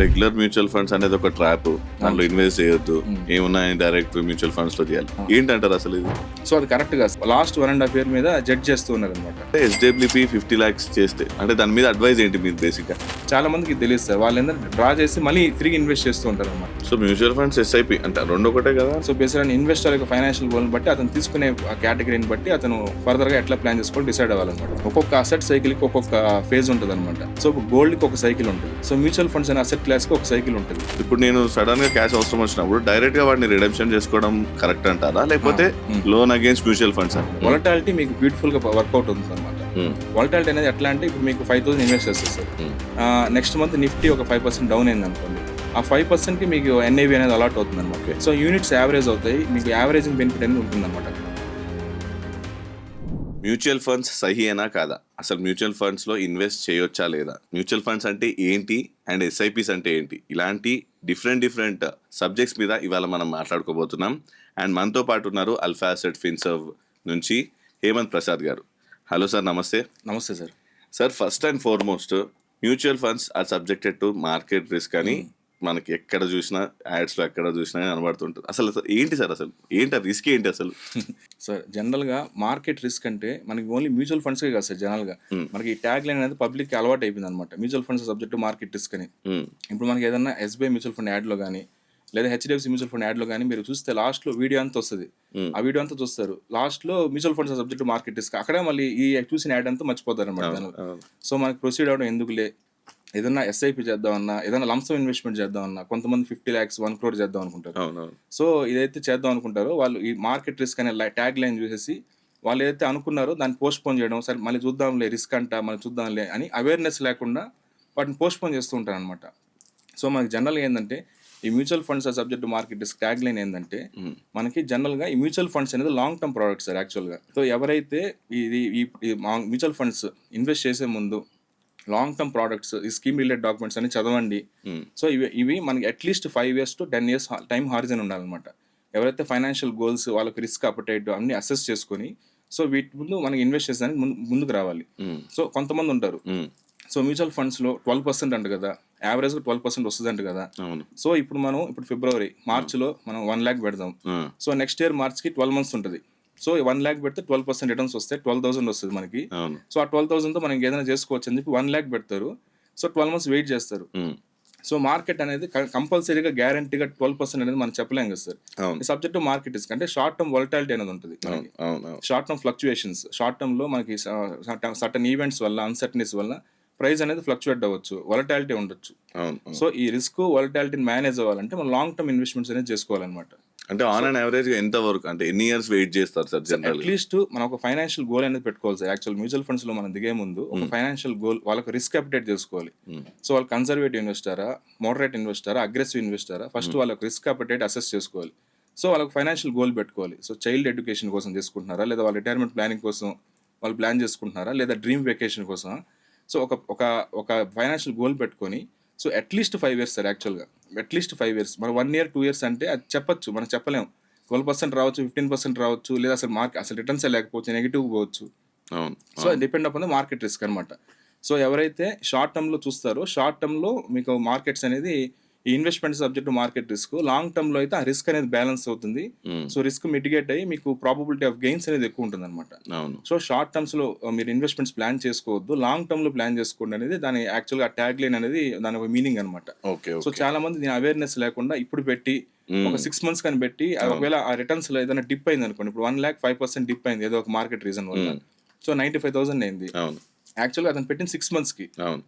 Regular mutual funds అనేది ఒక trap, దాంట్లో ఇన్వెస్ట్ చేయొద్దు, Hmm. ఏమున్నాయి డైరెక్ట్ మ్యూచువల్ ఫండ్స్ లో చేయాలి. ఏంటంటారు అసలు ఇది? సో అది కరెక్ట్ గా లాస్ట్ 1.5 year మీద జడ్జ్ చేస్తూ ఉన్నారు అనమాట. ఎస్డబ్ల్యూపీ 50 lakhs చేస్తే అంటే దాని మీద అడ్వైజ్ ఏంటి మీరు బేసిక్ గా? చాలా మందికి తెలియదు సార్, వాళ్ళు ఏంటంటే డ్రా చేసి మళ్ళీ తిరిగి ఇన్వెస్ట్ చేస్తూ ఉంటారు అనమాట. సో మ్యూచువల్ ఫండ్స్ ఎస్ఐపి అంటే రెండు ఒకటే కదా? సో బేసిక్ ఇన్వెస్టర్ యొక్క ఫైనాన్షియల్ గోల్ని బట్టి అతను తీసుకునే కేటగిరీని బట్టి అతను ఫర్దర్ గా ఎట్లా ప్లాన్ చేసుకోవాలి డిసైడ్ అవ్వాలన్నమాట. ఒక్కొక్క అసెట్ సైకిల్ కి ఒక్కొక్క ఫేజ్ ఉంటుంది అనమాట. సో గోల్డ్ కి ఒక సైకిల్ ఉంటుంది, సో మ్యూచువల్ ఫండ్స్ అనే అసెట్ క్లాస్ కి ఒక సైకిల్ ఉంటుంది. ఇప్పుడు నేను సడన్ గా క్యాష్ అవసరం వచ్చినప్పుడు డైరెక్ట్ గా వాటిని రిడెంప్షన్ చేసుకోవడం కరెక్ట్ అంటారా, లేకపోతే లోన్ అగేన్స్ట్ మ్యూచువల్ ఫండ్స్ అని? వాలటాలిటీ మీకు బ్యూటిఫుల్ గా వర్కౌట్ అవుతుంది అనమాట. వాలటాలిటీ అనేది ఎట్లా అంటే ఇప్పుడు మీకు 5,000 ఇన్వెస్ట్ చేస్తారు సార్, నెక్స్ట్ మంత్ నిఫ్టీ ఒక 5% డౌన్ అయింది అనుకోండి, ఆ 5% కి మీకు ఎన్ఐవి అనేది అలాట్ అవుతుంది అనమాట. సో యూనిట్స్ యావరేజ్ అవుతాయి, మీకు యావరేజింగ్ బెనిఫిట్ అనేది ఉంటుంది అనమాట. మ్యూచువల్ ఫండ్స్ సహీనా కాదా? అసలు మ్యూచువల్ ఫండ్స్ లో ఇన్వెస్ట్ చేయొచ్చా లేదా? మ్యూచువల్ ఫండ్స్ అంటే ఏంటి అండ్ ఎస్ఐపిస్ అంటే ఏంటి? ఇలాంటి డిఫరెంట్ సబ్జెక్ట్స్ మీద ఇవాళ మనం మాట్లాడుకోబోతున్నాం. అండ్ మనతో పాటు ఉన్నారు అల్ఫా అసెట్ ఫిన్సర్వ్ నుంచి హేమంత్ ప్రసాద్ గారు. హలో సార్, నమస్తే. నమస్తే sir. Sir, first and foremost mutual funds are subjected to market risk అని మనకి ఎక్కడ చూసినా యాడ్స్లో ఎక్కడ చూసినా కనబడుతుంటుంది. అసలు ఏంటి సార్, అసలు ఏంటి రిస్క్ ఏంటి అసలు? సార్ జనరల్గా మార్కెట్ రిస్క్ అంటే మనకి ఓన్లీ మ్యూచువల్ ఫండ్స్కే కాదు సార్, జనరల్గా మనకి ఈ ట్యాగ్ లైన్ అనేది పబ్లిక్కి అలవాటు అయిపోయింది అనమాట. Mutual funds subject market risk అని. ఇప్పుడు మనకి ఏదైనా ఎస్బీఐ మ్యూచువల్ ఫండ్ యాడ్లో కానీ లేదా హెచ్డిఎఫ్సి మ్యూచువల్ ఫండ్ యాడ్లో కానీ మీరు చూస్తే లాస్ట్లో వీడియో అంతా వస్తుంది, ఆ వీడియో అంతా చూస్తారు, లాస్ట్లో mutual funds subject market risk, అక్కడే మళ్ళీ ఈ చూసిన యాడ్ అంతా మర్చిపోతారు అనమాట. సో మనకి ప్రొసీడ్ అవడం ఎందుకులే, ఏదైనా ఎస్ఐపి చేద్దామన్నా, ఏదైనా లంసమ్ ఇన్వెస్ట్మెంట్ చేద్దామన్నా, కొంతమంది 50 lakhs 1 crore చేద్దాం అనుకుంటారు. సో ఇదైతే చేద్దాం అనుకుంటారో వాళ్ళు ఈ మార్కెట్ రిస్క్ అనే ట్యాగ్ లైన్ చూసేసి వాళ్ళు ఏదైతే అనుకున్నారో దాన్ని పోస్ట్ పోన్ చేయడం, సరే మళ్ళీ చూద్దాంలే రిస్క్ అంట మళ్ళీ చూద్దాంలే అని అవేర్నెస్ లేకుండా వాటిని పోస్ట్ పోన్ చేస్తూ ఉంటారు అనమాట. సో మనకి జనరల్గా ఏంటంటే ఈ mutual funds subject market risk tag line ఏంటంటే మనకి జనరల్గా ఈ మ్యూచువల్ ఫండ్స్ అనేది లాంగ్ టర్మ్ ప్రోడక్ట్స్ సార్ యాక్చువల్గా. సో ఎవరైతే ఈ మ్యూచువల్ ఫండ్స్ ఇన్వెస్ట్ చేసే ముందు లాంగ్ టర్మ్ ప్రోడక్ట్స్, ఈ స్కీమ్ రిలేటెడ్ డాక్యుమెంట్స్ అని చదవండి. సో ఇవి మనకి at least 5 years to 10 years time horizon ఉండాలన్నమాట. ఎవరైతే ఫైనాన్షియల్ గోల్స్, వాళ్ళకి రిస్క్ అపటైట్ అన్ని అసెస్ చేసుకొని సో వీటి ముందు మనకి ఇన్వెస్ట్ చేసేదానికి ముందుకు రావాలి. సో కొంతమంది ఉంటారు, సో మ్యూచువల్ ఫండ్స్లో 12% అంట కదా, యావరేజ్గా 12% వస్తుంది అంట కదా. సో ఇప్పుడు ఫిబ్రవరి మార్చ్లో మనం 1 lakh పెడదాం. సో నెక్స్ట్ ఇయర్ మార్చ్కి 12 months ఉంటుంది. సో 1 lakh పెడితే 12% రిటర్న్స్ వస్తే 12,000 వస్తుంది మనకి. సో ఆ 12,000తో మనం ఏదైనా చేసుకోవచ్చు అని చెప్పి 1 lakh పెడతారు. సో 12 months వెయిట్ చేస్తారు. సో మార్కెట్ అనేది కంపల్సరీగా గ్యారంటీగా 12% అనేది మనం చెప్పలేం కదా సార్. సబ్జెక్ట్ మార్కెట్ రిస్క్ అంటే షార్ట్ టర్మ్ వాలటాలిటీ అనేది ఉంటుంది. Short term fluctuations, short term లో మనకి సర్టన్ ఈవెంట్స్ వల్ల, అన్సర్టనిటీస్ వల్ల ప్రైస్ అనేది ఫ్లక్చువేట్ అవ్వచ్చు, వాలటాలిటీ ఉండొచ్చు. సో ఈ రిస్క్ వాలటాలిటీని మేనేజ్ అవ్వాలంటే మనం లాంగ్ టర్మ్ ఇన్వెస్ట్మెంట్స్ అనేది చేసుకోవాలన్నమాట. అంటే ఆన్ అండ్ యావరేజ్ ఎంత వరకు, అంటే ఎన్ని ఇయర్స్ వెయిట్ చేస్తారు సార్ జనరల్? అట్లీస్ట్ మనం ఒక ఫైనాన్షియల్ గోల్ అనేది పెట్టుకోవాలి సార్. యాక్చువల్ మ్యూచువల్ ఫండ్స్ లో మనం దిగే ముందు ఒక ఫైనాన్షియల్ గోల్, వాళ్ళకి రిస్క్ అప్డేట్ చేసుకోవాలి. సో వాళ్ళు కన్సర్వేటివ్ ఇన్వెస్టారా, మోడరేట్ ఇన్వెస్టారా, అగ్రెసివ్ ఇన్వెస్టారా, ఫస్ట్ వాళ్ళకి రిస్క్ అప్డేట్ అసెస్ చేసుకోవాలి. సో వాళ్ళకి ఫైనాన్షియల్ గోల్ పెట్టుకోవాలి. సో చైల్డ్ ఎడ్యుకేషన్ కోసం తీసుకుంటున్నారా, లేదా వాళ్ళ రిటైర్మెంట్ ప్లానింగ్ కోసం వాళ్ళు ప్లాన్ చేసుకుంటున్నారా, లేదా డ్రీమ్ వెకేషన్ కోసం. సో ఒక ఫైనాన్షియల్ గోల్ పెట్టుకొని సో అట్లీస్ట్ 5 years సార్. యాక్చువల్గా అట్లీస్ట్ 5 years. మనం 1 year 2 years అంటే అది చెప్పచ్చు, మనం చెప్పలేము. 12% రావచ్చు, 15% రావచ్చు, లేదా అసలు రిటర్న్స్ లేకపోవచ్చు, నెగిటివ్ పోవచ్చు. So depend upon the market risk అనమాట. సో ఎవరైతే షార్ట్ టర్మ్లో చూస్తారో, షార్ట్ టర్మ్లో మీకు మార్కెట్స్ అనేది ఈ investment subject market risk, long టర్మ్లో అయితే ఆ రిస్క్ అనేది బ్యాలెన్స్ అవుతుంది. సో రిస్క్ మిటిగేట్ అయ్యి మీకు ప్రాబబిలిటీ ఆఫ్ గెయిన్స్ అనేది ఎక్కువ ఉంటుంది అనమాట. సో షార్ట్ టర్మ్స్లో మీరు ఇన్వెస్ట్మెంట్స్ ప్లాన్ చేసుకోవద్దు, లాంగ్ టర్మ్లో ప్లాన్ చేసుకోండి అనేది దాని యాక్చువల్గా ట్యాగ్ లైన్ అనేది దాని ఒక మీనింగ్ అనమాట. సో చాలా మంది దీని అవేర్నెస్ లేకుండా ఇప్పుడు పెట్టి ఒక 6 months కానీ పెట్టి ఒకవేళ ఆ రిటర్న్స్ లో ఏదైనా డిప్ అయింది అనుకోండి, ఇప్పుడు 1 lakh 5% డిప్ అయింది ఏదో ఒక మార్కెట్ రీజన్ వల్ల, సో 95,000 అయింది. యాక్చువల్గా అతను పెట్టిన 6 months కి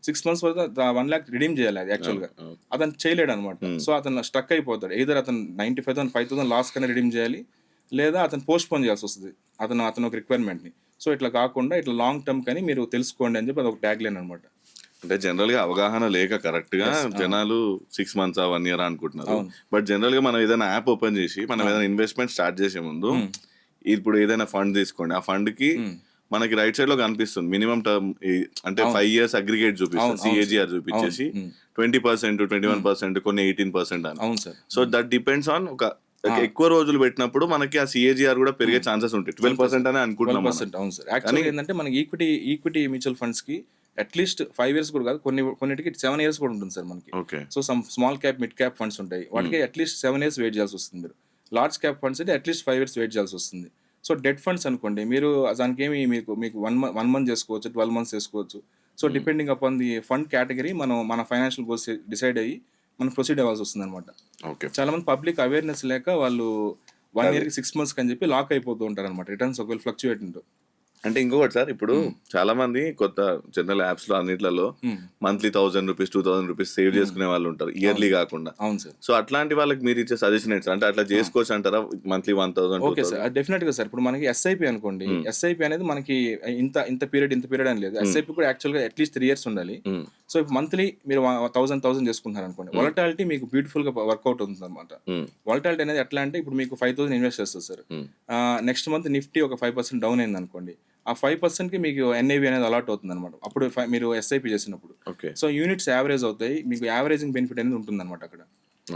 6 months వరకు 1 lakh రిడీమ్ చేయాలి. అది యాక్చువల్గా అతను చేయలేడు అనమాట. సో అతను స్ట్రక్ అయిపోతాడు. ఎయిదర్ అతను 95,000 5,000 లాస్ కన్నా రిడీమ్ చేయాలి, లేదా అతను పోస్ట్ పోన్ చేయాల్సి వస్తుంది అతను ఒక రిక్వైర్మెంట్ని. సో ఇట్లా కాకుండా ఇట్లా లాంగ్ టర్మ్ కానీ మీరు తెలుసుకోండి అని చెప్పి అది ఒక ట్యాగ్ లైన్ అనమాట. అంటే జనరల్ గా అవగాహన లేక కరెక్ట్ గా జనాలు 6 months 1 year అనుకుంటున్నారు. బట్ జనరల్ గా మనం ఏదైనా యాప్ ఓపెన్ చేసి మనం ఏదైనా ఇన్వెస్ట్మెంట్ స్టార్ట్ చేసే ముందు ఇప్పుడు ఏదైనా ఫండ్ తీసుకోండి, ఆ ఫండ్ కి మనకి రైట్ సైడ్ లో కనిపిస్తుంది మినిమం టర్మ్, అంటే 5 years అగ్రిగేట్ చూపిస్తుంది, సిఏజిఆర్ చూపించేసి 20%, 21%, కొన్ని 18% అని. సో దట్ డిపెండ్స్ ఆన్ ఒక ఎక్కువ రోజులు పెట్టినప్పుడు మనకి ఆ సిఏజిఆర్ కూడా పెరిగే ఛాన్సెస్ ఉంటాయి. 12% అని అనుకుంటున్నాం. అవును సార్. యాక్చువల్గా ఏంటంటే మనకి ఈక్విటీ మ్యూచువల్ ఫండ్స్ కి అట్లీస్ట్ 5 ఇయర్స్ కూడా కాదు, కొన్నిటికి 7 ఇయర్స్ కూడా ఉంటుంది సార్ మనకి. Okay. So some small cap, mid cap funds ఉంటాయి, వాటికి అట్లీస్ట్ 7 ఇయర్స్ వెయిట్ చేయాల్సి వస్తుంది మీరు. లార్జ్ క్యాప్ ఫండ్స్ అయితే అట్లీస్ట్ 5 ఇయర్స్ వెయిట్ చేయాల్సి వస్తుంది. సో డెట్ ఫండ్స్ అనుకోండి, మీరు దానికి ఏమి మీకు 1 మంత్ చేసుకోవచ్చు, 12 మంత్స్ చేసుకోవచ్చు. So depending upon the fund category మన ఫైనాన్షియల్ గోల్స్ డిసైడ్ అయ్యి మనం ప్రొసీడ్ అవ్వాల్సి వస్తుంది అనమాట. ఓకే. చాలా మంది పబ్లిక్ అవేర్నెస్ లేక వాళ్ళు 1 ఇయర్కి 6 మంత్స్ అని చెప్పి లాక్ అయిపోతూ ఉంటారు అనమాట, రిటర్న్స్ ఒకవేళ ఫ్లక్చుయేట్ ఉంటూ. అంటే ఇంకొకటి సార్, ఇప్పుడు చాలా మంది కొత్త జనరల్ యాప్స్ లో అన్నిట్లలో మంత్లీ 1000 రూపీస్ 2000 రూపీస్ సేవ్ చేసుకునే వాళ్ళు ఉంటారు, ఇయర్లీ కాకుండా. అవును సార్. సో అట్లాంటి వాళ్ళకి మీరు ఇచ్చే సజెషన్ ఏంటి సార్? అంటే అట్లా చేసుకోవచ్చు అంటారా, మంత్లీ 1000? ఓకే సార్, డెఫినెట్ గా సార్. ఇప్పుడు మనకి ఎస్ఐపి అనుకోండి, ఎస్ఐపి అనేది మనకి ఇంత పీరియడ్ అని లేదు. ఎస్ఐపి కూడా యాక్చువల్ గా అట్లీస్ట్ 3 ఇయర్స్ ఉండాలి. సో ఇప్పుడు మంత్లీ మీరు 1000 చేసుకుంటున్నారు అనుకోండి, వాలటాలిటీ మీకు బ్యూటిఫుల్ గా వర్కౌట్ అవుతుంది అనమాట. వాలటాలిటీ అనేది ఎట్లా అంటే, ఇప్పుడు మీకు 5000 ఇన్వెస్ట్ చేస్తారు సార్, నెక్స్ట్ మంత్ నిఫ్టీ ఒక 5% డౌన్ అయింది అనుకోండి, ఆ 5% కి మీకు ఎన్ఐవి అనేది అలాట్ అవుతుంది అనమాట అప్పుడు మీరు ఎస్ఐపి చేసినప్పుడు. సో యూనిట్స్ యావరేజ్ అవుతాయి, మీకు యావరేజింగ్ బెనిఫిట్ అనేది ఉంటుంది అనమాట అక్కడ.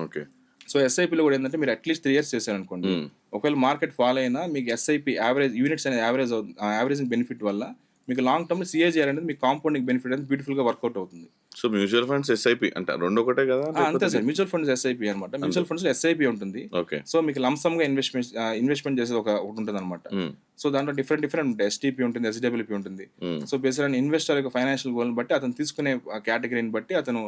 ఓకే. సో ఎస్ఐపిలో కూడా ఏంటంటే, మీరు అట్లీస్ట్ 3 ఇయర్స్ చేశారు అనుకోండి, ఒకవేళ మార్కెట్ ఫాల్ అయినా మీకు ఎస్ఐపి యావరేజ్ యూనిట్స్ అనేది యావరేజింగ్ బెనిఫిట్ వల్ల మీకు లాంగ్ టర్మ్ సిఏజిఆర్ అనేది మీకు కాంపౌండింగ్ బెనిఫిట్ అనేది బ్యూటిఫుల్ గా వర్కౌట్ అవుతుంది. సో మ్యూచువల్ ఫండ్స్ ఎస్ఐపి అంటే రెండు ఒకటే కదా? అంతే సార్, మ్యూచువల్ ఫండ్స్ ఎస్ఐపి అనమాట. మ్యూచువల్ ఫండ్స్ లో ఎస్ఐపి ఉంటుంది. ఓకే. సో మీకు లంసమ్ గా ఇన్వెస్ట్మెంట్ చేసేది ఒకటి ఉంటుంది అనమాట. సో దాంట్లో డిఫరెంట్ ఉంటాయి, ఎస్టీపీ ఉంటుంది, ఎస్డబ్ల్యూపీ ఉంటుంది. సో బేస్డ్ ఆన్ ఇన్వెస్టర్ యొక్క ఫైనాన్షియల్ గోల్ బట్టి, అతను తీసుకునే కేటగిరీని బట్టి అతను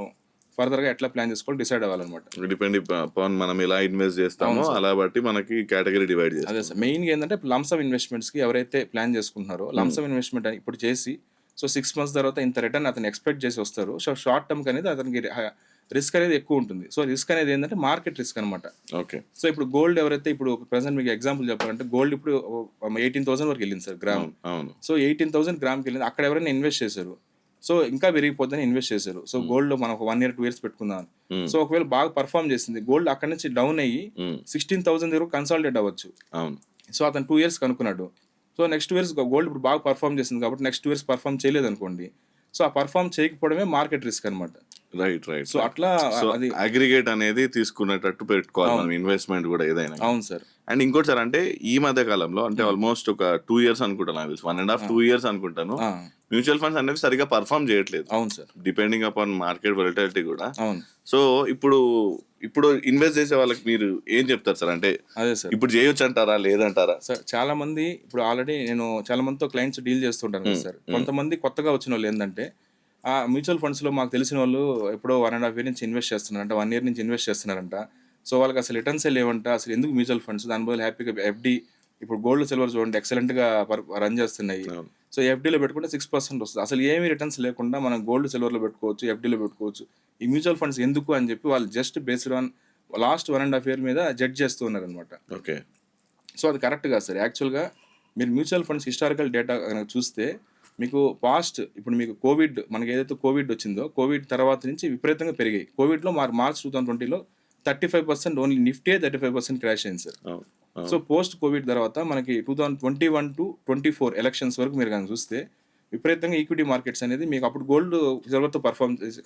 ఫర్దర్ గా ఎట్లా ప్లాన్ చేసుకోవాలి డిసైడ్ అవ్వాలన్నమాట. డిపెండ్ అపాన్ మనం ఎలా ఇన్వెస్ట్ చేస్తామో అలా బట్టి మనకి కేటగిరీ డివైడ్ చేస్తాం. అదే సార్, మెయిన్ గా ఏంటంటే లంసమ్ ఇన్వెస్ట్మెంట్స్ కి ఎవరైతే ప్లాన్ చేసుకుంటున్నారో, లంసమ్ ఇన్వెస్ట్మెంట్ ఇప్పుడు చేసి సో 6 months తర్వాత ఇంత రిటర్న్ అతను ఎక్స్పెక్ట్ చేసి వస్తారు. సో షార్ట్ టర్మ్ అనేది అతనికి రిస్క్ అనేది ఎక్కువ ఉంటుంది. సో రిస్క్ అనేది ఏంటంటే మార్కెట్ రిస్క్ అనమాట. ఓకే. సో ఇప్పుడు గోల్డ్ ఎవరైతే, ఇప్పుడు ప్రెసెంట్ మీకు ఎగ్జాంపుల్ చెప్పాలంటే, గోల్డ్ ఇప్పుడు 18,000 వరకు వెళ్ళింది సార్ గ్రామ్. అవును. సో 18,000 గ్రామ్కి వెళ్ళింది, అక్కడ ఎవరైనా ఇన్వెస్ట్ చేశారు, సో ఇంకా పెరిగిపోద్దని ఇన్వెస్ట్ చేశారు. సో గోల్డ్ లో మనం 1 year 2 years పెట్టుకుందాం. సో ఒకవేళ బాగా పర్ఫామ్ చేసింది గోల్డ్, అక్కడ నుంచి డౌన్ అయ్యి 16,000 దగ్గర కన్సాలిడేట్ అవ్వచ్చు. అవును. సో అతను 2 years కనుక్కున్నాడు. సో నెక్స్ట్ 2 years గోల్డ్ ఇప్పుడు బాగా పర్ఫామ్ చేసింది కాబట్టి నెక్స్ట్ 2 years పర్ఫామ్ చేయలేదు అనుకోండి, సో ఆ పర్ఫామ్ చేయకపోవడమే మార్కెట్ రిస్క్ అనమాట. రైట్. సో అట్లా అది అగ్రిగేట్ అనేది తీసుకునేటట్టు పెట్టుకోవాలి మనం ఇన్వెస్ట్మెంట్ కూడా ఏదైనా. అవును సార్. అండ్ ఇంకోటి సార్, అంటే ఈ మధ్య కాలంలో అంటే ఆల్మోస్ట్ ఒక 2 years అనుకుంటాను, నాకు తెలుసు 1.5 2 years అనుకుంటాను, మ్యూచువల్ ఫండ్స్ అనేవి సరిగా పర్ఫామ్ చేయట్లేదు. అవును sir. Depending upon market volatility కూడా. అవును. సో ఇప్పుడు ఇన్వెస్ట్ చేసే వాళ్ళకి మీరు ఏం చెప్తారు సార్? అంటే అదే సార్, ఇప్పుడు చేయొచ్చు అంటారా లేదంటారా? సార్ చాలా మంది ఇప్పుడు ఆల్రెడీ నేను చాలా మందితో క్లయింట్స్ డీల్ చేస్తుంటాను కదా సార్. కొంతమంది కొత్తగా వచ్చిన వాళ్ళు ఏంటంటే, ఆ మ్యూచువల్ ఫండ్స్ లో మాకు తెలిసిన వాళ్ళు ఎప్పుడో 1.5 year నుంచి ఇన్వెస్ట్ చేస్తున్నారంట, 1 year నుంచి ఇన్వెస్ట్ చేస్తున్నారంట. సో వాళ్ళకి అసలు రిటర్న్స్ లేవంట, అసలు ఎందుకు మ్యూచువల్ ఫండ్స్, దాని బదులు హ్యాపీగా ఎఫ్డి, ఇప్పుడు గోల్డ్ సిల్వర్ చూడండి ఎక్సలెంట్ గా రన్ చేస్తున్నాయి. సో ఎఫ్డీలో పెట్టుకుంటే 6% వస్తుంది, అసలు ఏమీ రిటర్న్స్ లేకుండా మనం గోల్డ్ సిల్వర్లో పెట్టుకోవచ్చు, ఎఫ్డీలో పెట్టుకోవచ్చు, ఈ మ్యూచువల్ ఫండ్స్ ఎందుకు అని చెప్పి వాళ్ళు just based on last 1.5 year మీద జడ్జ్ చేస్తూ ఉన్నారు అనమాట. ఓకే. సో అది కరెక్ట్ కాదు సార్. యాక్చువల్గా మీరు మ్యూచువల్ ఫండ్స్ హిస్టారికల్ డేటా కనుక చూస్తే, మీకు పాస్ట్ ఇప్పుడు మీకు కోవిడ్, మనకి ఏదైతే కోవిడ్ వచ్చిందో, కోవిడ్ తర్వాత నుంచి విపరీతంగా పెరిగాయి. కోవిడ్లో మార్చ్ 2020లో 35% ఓన్లీ నిఫ్టీ 35% క్రాష్ అయింది సార్. సో పోస్ట్ కోవిడ్ తర్వాత మనకి 2021 to 24 ఎలక్షన్స్ వరకు మీరు కానీ చూస్తే విపరీతంగా ఈక్విటీ మార్కెట్స్ అనేది, మీకు అప్పుడు గోల్డ్ సిల్వర్తో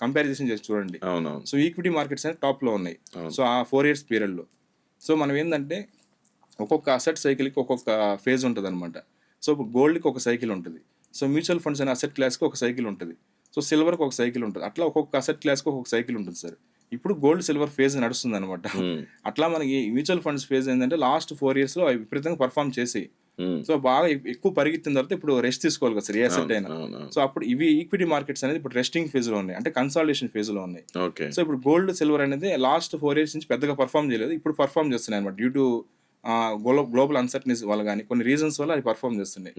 కంపారిజన్ చేసి చూడండి. సో ఈక్విటీ మార్కెట్స్ అనేది టాప్లో ఉన్నాయి. సో ఆ 4 years పీరియడ్లో. సో మనం ఏంటంటే, ఒక్కొక్క అసెట్ సైకిల్కి ఒక్కొక్క ఫేజ్ ఉంటుంది అనమాట. సో ఇప్పుడు గోల్డ్కి ఒక సైకిల్ ఉంటుంది, సో మ్యూచువల్ ఫండ్స్ అనే అసెట్ క్లాస్కి ఒక సైకిల్ ఉంటుంది, సో సిల్వర్కి ఒక సైకిల్ ఉంటుంది, అట్లా ఒక్కొక్క అసెట్ క్లాస్కి ఒక్కొక్క సైకిల్ ఉంటుంది సార్. ఇప్పుడు గోల్డ్ సిల్వర్ ఫేజ్ నడుస్తుంది అనమాట. అట్లా మనకి మ్యూచువల్ ఫండ్స్ ఫేజ్ ఏంటంటే లాస్ట్ 4 years లో అవి విపరీతంగా పర్ఫామ్ చేసి, సో బాగా ఎక్కువ పరిగెత్తిన తర్వాత ఇప్పుడు రెస్ట్ తీసుకోవాలి కదా సార్ ఏ అసెట్ అయినా. సో అప్పుడు ఇవి ఈక్విటీ మార్కెట్స్ అనేది ఇప్పుడు రెస్టింగ్ ఫేజ్ లో ఉన్నాయి, అంటే కన్సాలిడేషన్ ఫేజ్ లో ఉన్నాయి. సో ఇప్పుడు గోల్డ్ సిల్వర్ అనేది లాస్ట్ 4 years నుంచి పెద్దగా పర్ఫామ్ చేయలేదు, ఇప్పుడు పర్ఫామ్ చేస్తున్నాయి అనమాట. డ్యూ టు గ్లోబల్ అన్సర్టనిటీస్ వల్ల కానీ కొన్ని రీజన్స్ వల్ల అవి పర్ఫామ్ చేస్తున్నాయి.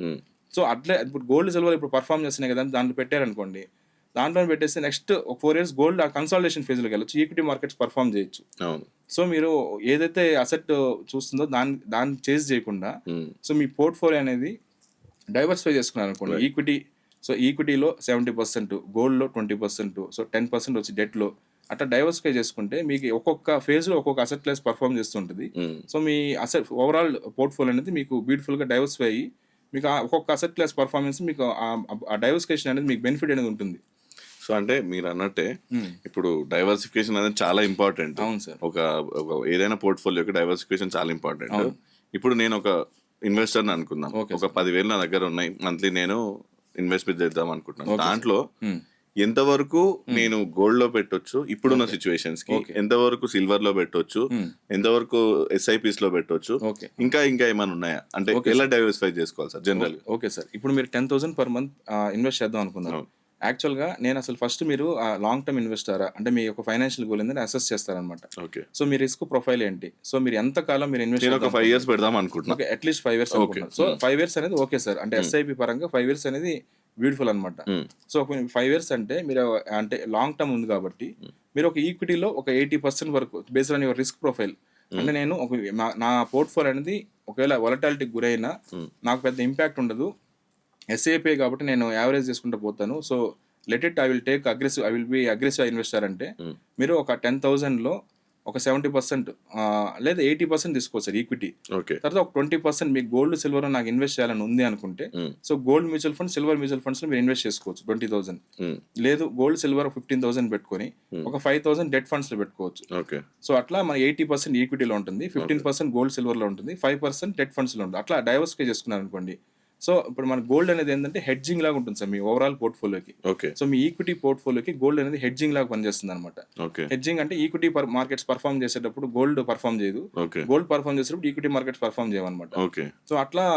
సో అట్లే ఇప్పుడు గోల్డ్ సిల్వర్ ఇప్పుడు పర్ఫామ్ చేస్తున్నాయి కదా, దాంట్లో పెట్టారనుకోండి, దాంట్లో పెట్టేస్తే నెక్స్ట్ ఒక 4 years గోల్డ్ ఆ కన్సాలిడేషన్ ఫేజ్లోకి వెళ్ళొచ్చు, ఈక్విటీ మార్కెట్స్ పర్ఫామ్ చేయొచ్చు. సో మీరు ఏదైతే అసెట్ చూస్తుందో దాన్ని చేజ్ చేయకుండా, సో మీ పోర్ట్ఫోలియో అనేది డైవర్సిఫై చేసుకున్నారు అనుకోండి. ఈక్విటీ, సో ఈక్విటీలో 70%, గోల్డ్లో 20%, సో 10% వచ్చి డెట్లో, అట్లా డైవర్సిఫై చేసుకుంటే మీకు ఒక్కొక్క ఫేజ్లో ఒక్కొక్క అసెట్ క్లాస్ పర్ఫామ్ చేస్తుంటుంది. సో మీ అసెట్ ఓవరాల్ పోర్ట్ఫోలియో అనేది మీకు బ్యూటిఫుల్గా డైవర్సిఫై అయ్యి, మీకు ఒక్కొక్క అసెట్ క్లాస్ పర్ఫార్మెన్స్, మీకు ఆ డైవర్సిఫికేషన్ అనేది మీకు బెనిఫిట్ అనేది ఉంటుంది. సో అంటే మీరు అన్నట్టే ఇప్పుడు డైవర్సిఫికేషన్ అనేది చాలా ఇంపార్టెంట్. అవును సార్. ఒక ఏదైనా పోర్ట్ఫోలియోకి డైవర్సిఫికేషన్ చాలా ఇంపార్టెంట్. ఇప్పుడు నేను ఒక ఇన్వెస్టర్ అనుకుందాం, ఒక 10,000 నా దగ్గర ఉన్నాయి, మంత్లీ నేను ఇన్వెస్ట్ చేద్దాం అనుకుంటున్నాను. దాంట్లో ఎంతవరకు నేను గోల్డ్ లో పెట్టొచ్చు ఇప్పుడున్న సిచ్యువేషన్స్ కి, ఎంతవరకు సిల్వర్ లో పెట్టొచ్చు, ఎంతవరకు SIPs లో పెట్టొచ్చు, ఇంకా ఏమైనా ఉన్నాయా అంటే ఎలా డైవర్సిఫై చేసుకోవాలి సార్ జనరల్? ఓకే సార్, ఇప్పుడు మీరు 10,000 per month ఇన్వెస్ట్ చేద్దాం అనుకున్నారు. యాక్చువల్గా నేను అసలు ఫస్ట్ మీరు లాంగ్ టర్మ్ ఇన్వెస్టారా అంటే మీ యొక్క ఫైనాన్షియల్ గోల్ ఏంటంటే అసెస్ చేస్తారనమాట. ఓకే, సో మీ రిస్క్ ప్రొఫైల్ ఏంటి, సో మీరు ఎంత కాలం మీరు ఇన్వెస్ట్ నేను ఒక 5 years పెడదాం అనుకుంటున్నాను. ఓకే, అట్లీస్ట్ 5 years అనుకుంటున్నారు. సో 5 years అనేది ఓకే సార్, అంటే SIP పరంగా 5 years అనేది బ్యూటిఫుల్ అనమాట. సో 5 years అంటే మీరు అంటే లాంగ్ టర్మ్ ఉంది కాబట్టి మీరు ఒక ఈక్విటీలో ఒక 80% వరకు based on your risk profile, అంటే నేను ఒక నా పోర్ట్ఫోలియో అనేది ఒకవేళ వొలటాలిటీకి గురైనా నాకు పెద్ద ఇంపాక్ట్ ఉండదు, SIP కాబట్టి నేను యావరేజ్ చేసుకుంటూ పోతాను. So let it, I will be aggressive investor అంటే మీరు ఒక 10,000లో ఒక 70% లేదా 80% తీసుకోవచ్చు సార్ ఈక్విటీ. తర్వాత ఒక 20% మీకు గోల్డ్ సిల్వర్ నాకు ఇన్వెస్ట్ చేయాలని ఉంది అనుకుంటే so gold mutual fund, silver mutual funds లో మీరు ఇన్వెస్ట్ చేసుకోవచ్చు 20,000. లేదు గోల్డ్ సిల్వర్ 15,000 పెట్టుకొని ఒక 5,000 డెట్ ఫండ్స్ లో పెట్టుకోవచ్చు. సో అట్లా మన 80% ఈక్విటీలో ఉంటుంది, 15% గోల్డ్ సిల్వర్ లో ఉంటుంది, 5% డెట్ ఫండ్స్ లో ఉంటుంది. అట్లా డైవర్సిఫై చేసుకున్నారు అనుకోండి. సో ఇప్పుడు మన గోల్డ్ అనేది ఏంటంటే హెడ్జింగ్ లాగా ఉంటుంది సార్ మీ ఓవరాల్ పోర్ట్ఫోలియోకి. సో మీ ఈక్విటీ పోర్ట్ఫోలియోకి గోల్డ్ అనేది హెడ్జింగ్ లాగా పనిచేస్తుంది అనమాట. హెడ్జింగ్ అంటే ఈక్విటీ మార్కెట్స్ పర్ఫామ్ చేసేటప్పుడు గోల్డ్ పర్ఫామ్ చేయదు, గోల్డ్ పర్ఫామ్ చేసేటప్పుడు ఈక్విటీ మార్కెట్స్ పర్ఫామ్ చేయమన్నమాట. సో అట్లా